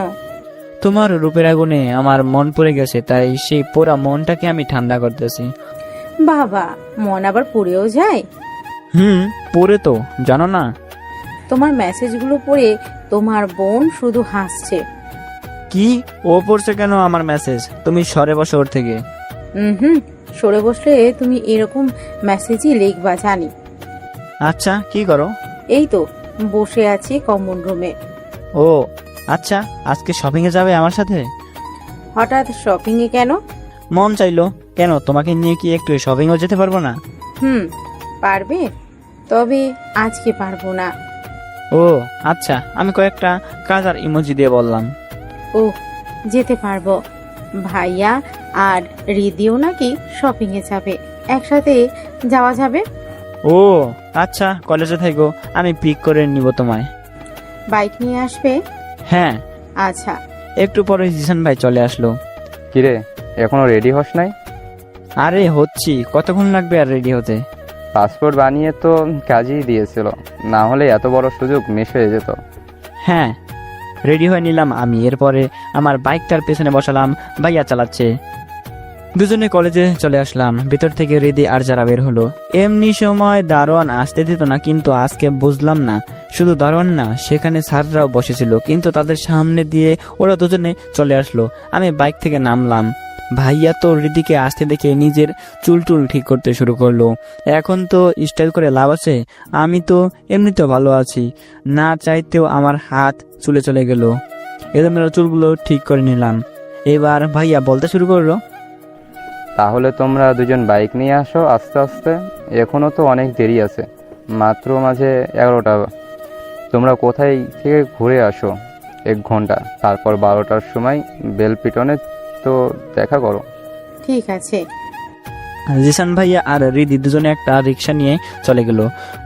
তোমার রূপের আগুনে আমার মন পড়ে গেছে, তাই সেই পোড়া মনটাকে আমি ঠান্ডা করতেছি। বাবা, মন আবার পুড়েও যায়? পড়ে তো জানো না। তোমার মেসেজগুলো পড়ে তোমার বোন শুধু হাসছে। কি? ও পড়ছে কেন আমার মেসেজ? তুমি সরে বসো ওর থেকে। সরে বসলে তুমি এরকম মেসেজই লিখবা জানি। আচ্ছা, কি করো? এই তো বসে আছি কমন রুমে। ও আচ্ছা, আজকে শপিং এ যাবে আমার সাথে? হঠাৎ শপিং এ কেন? মন চাইলো। কেন, তোমাকে নিয়ে কি একটু শপিং ও যেতে পারবো না? পারবে, তবে আজকে পারবো না। ও আচ্ছা, আমি কয়েকটা কাজার ইমোজি দিয়ে বললাম। ও যেতে পারবো। ভাইয়া আর রিদিও নাকি শপিং এ যাবে, একসাথে যাওয়া যাবে। ও আচ্ছা, কলেজে থাকো, আমি পিক করে নিব তোমায়। বাইক নিয়ে আসবে? হ্যাঁ। আচ্ছা। একটু পরে জিসান ভাই চলে আসলো। কিরে, এখনো রেডি হস নাই? আরে হচ্ছি, কতক্ষণ লাগবে আর রেডি হতে? পাসপোর্ট বানিয়ে তো কাজই দিয়েছিল, না হলে এত বড় সুযোগ মিস হয়ে যেত। হ্যাঁ, রেডি হয়ে নিলাম আমি। এরপরে আমার বাইকটার পেছনে বসালাম, ভাইয়া চালাচ্ছে। দুজনে কলেজে চলে আসলাম। ভিতর থেকে রিদি আর যারা বের হলো। এমনি সময় দারোয়ান আসতে দিত না, কিন্তু আজকে বুঝলাম না, শুধু দারোয়ান না, সেখানে স্যাররাও বসেছিল, কিন্তু তাদের সামনে দিয়ে ওরা দুজনে চলে আসলো। আমি বাইক থেকে নামলাম। ভাইয়া তো রিদিকে আসতে দেখে নিজের চুল ঠিক করতে শুরু করলো। এখন তো স্টাইল করে লাভ আছে, আমি তো এমনিতেও ভালো আছি। না চাইতেও আমার হাত চুলে চলে গেল। এলোমেলো চুলগুলো ঠিক করে নিলাম। এবার ভাইয়া বলতে শুরু করলো, তাহলে তোমরা দুজন বাইক নিয়ে আসো আস্তে আস্তে, এখনো তো অনেক দেরি আছে, মাত্র মাঝে 11টা। তোমরা কোথায় থেকে ঘুরে আসো 1 ঘন্টা, তারপর 12টার সময় বেলপিটনে তো দেখা করো। ঠিক আছে। জিসান ভাইয়া আর রিদি দুজনে একটা রিক্সা নিয়ে চলে গেল।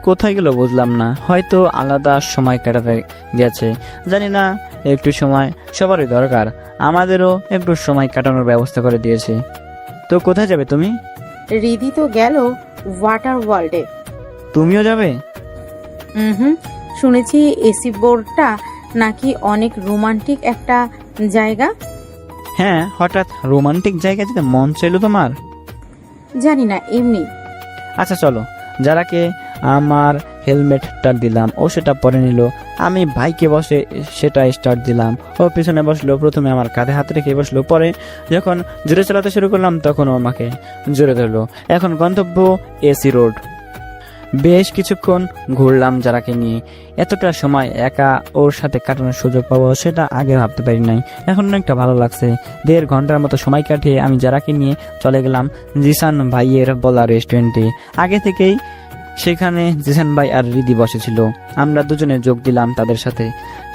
কোথায় গেল বুঝলাম না, হয়তো আলাদা সময় কাটাতে গেছে, জানি না। একটু সময় সবারই দরকার, আমাদেরও একটু সময় কাটানোর ব্যবস্থা করে দিয়েছে। তো কোথায় যাবে তুমি? রিদি তো গেল ওয়াটার ওয়ার্ল্ডে। তুমিও যাবে? শুনেছি এসি বোর্ডটা নাকি অনেক রোমান্টিক একটা জায়গা। হ্যাঁ, হঠাৎ রোমান্টিক জায়গা যেতে মন চাইলো তোমার? জানি না, এমনি। আচ্ছা চলো। যারাকে আমার হেলমেটটা দিলাম, ও সেটা পরে নিল। আমি বাইকে বসে সেটা স্টার্ট দিলাম। ও পিছনে বসলো। প্রথমে আমার কাঁধে হাত রেখে বসলো, পরে যখন জোরে চালাতে শুরু করলাম তখন ও আমাকে জোরে ধরলো। এখন গন্তব্য এসি রোড। বেশ কিছুক্ষণ ঘুরলাম যারাকে নিয়ে। এতটা সময় একা ওর সাথে কাটানোর সুযোগ পাবো সেটা আগে ভাবতে পারি নাই। এখন অনেকটা ভালো লাগছে। 1.5 ঘন্টার মতো সময় কাটিয়ে আমি যারাকে নিয়ে চলে গেলাম জিসান ভাইয়ের বলা রেস্টুরেন্টে। আগে থেকেই সেখানে জিসান ভাই আর রিদি বসেছিল, আমরা দুজনে যোগ দিলাম তাদের সাথে।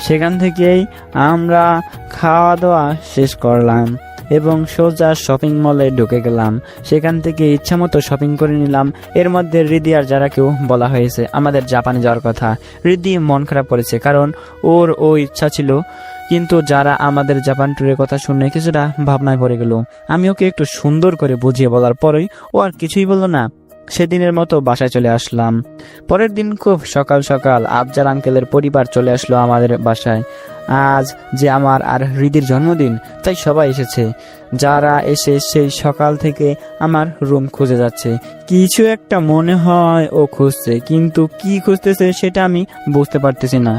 সেখান থেকেই আমরা খাওয়া দাওয়া শেষ করলাম। এবং সোজা শপিং মলে ঢুকে গেলাম। সেখান থেকে ইচ্ছামতো শপিং করে নিলাম। এর মধ্যে রিদি আর যারাকেও বলা হয়েছে আমাদের জাপানে যাওয়ার কথা। রিদি মন খারাপ করেছে, কারণ ওর ইচ্ছা ছিল, কিন্তু যারা আমাদের জাপান ট্যুরের কথা শুনে কিছুটা ভাবনায় পড়ে গেল। আমি ওকে একটু সুন্দর করে বুঝিয়ে বলার পরেই ও আর কিছুই বলল না। সেদিনের মতো বাসায় চলে আসলাম। পরের দিন খুব সকাল সকাল আফজাল আঙ্কেলের পরিবার চলে আসলো আমাদের বাসায়। আজ যে আমার আর হৃদির জন্মদিন, তাই সবাই এসেছে। যারা এসে সেই সকাল থেকে আমার রুম খুঁজে যাচ্ছে। কিছু একটা মনে হয় ও খুঁজছে, কিন্তু কি খুঁজতেছে সেটা আমি বুঝতে পারতেছি না।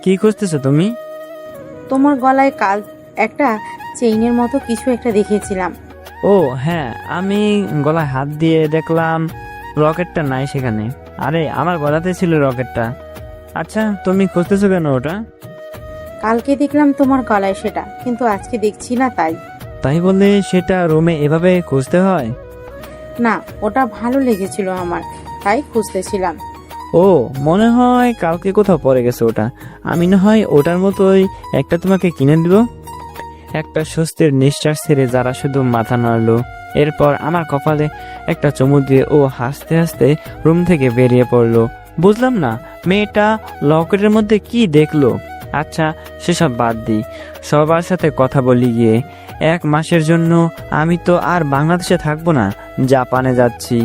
কি খুঁজতেছো তুমি? তোমার গলায় কাল একটা চেইনের মতো কিছু একটা দেখিয়েছিলাম। ও হ্যাঁ, আমি গলায় হাত দিয়ে দেখলাম রকেটটা নাই সেখানে। আরে আমার গলাতে ছিল রকেটটা। আচ্ছা, তুমি খুঁজতেছো কেন ওটা? কালকে দেখলাম তোমার গলায় সেটা, কিন্তু আজকে দেখছি না। তাই বলে সেটা রুমে এভাবে খুঁজতে হয়? না, ওটা ভালো লেগেছিল আমার, তাই খুঁজতেছিলাম। ও মনে হয় কালকে কোথাও পড়ে গেছে ওটা। আমি না হয় ওটার মতোই একটা তোমাকে কিনে দিব। একটা স্বস্তির নিঃশ্বাস ছেড়ে যারা শুধু মাথা নাড়লো। এরপর আমার কপালে একটা চুমু দিয়ে ও হাসতে হাসতে রুম থেকে বেরিয়ে পড়লো। বুঝলাম না মেয়েটা লকেটের মধ্যে কি দেখলো। আচ্ছা, সেসব বাদ দিই, সবার সাথে কথা বলি গিয়ে। 1 মাসের জন্য আমি তো আর বাংলাদেশে থাকবো না, জাপানে যাচ্ছি।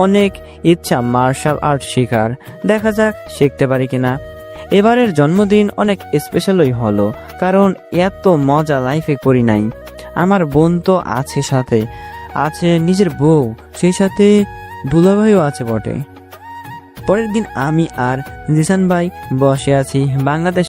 অনেক ইচ্ছা মার্শাল আর্ট শেখার, দেখা যাক শিখতে পারি কিনা। এবারের জন্মদিন অনেক স্পেশালই হলো, কারণ এত মজা লাইফে করি নাই। আমার বোন তো আছে, সাথে আছে নিজের বউ, সেই সাথে দুলাভাইও আছে বটে। পরের দিন আমি আর জিসান ভাই বসে আছি বাংলাদেশ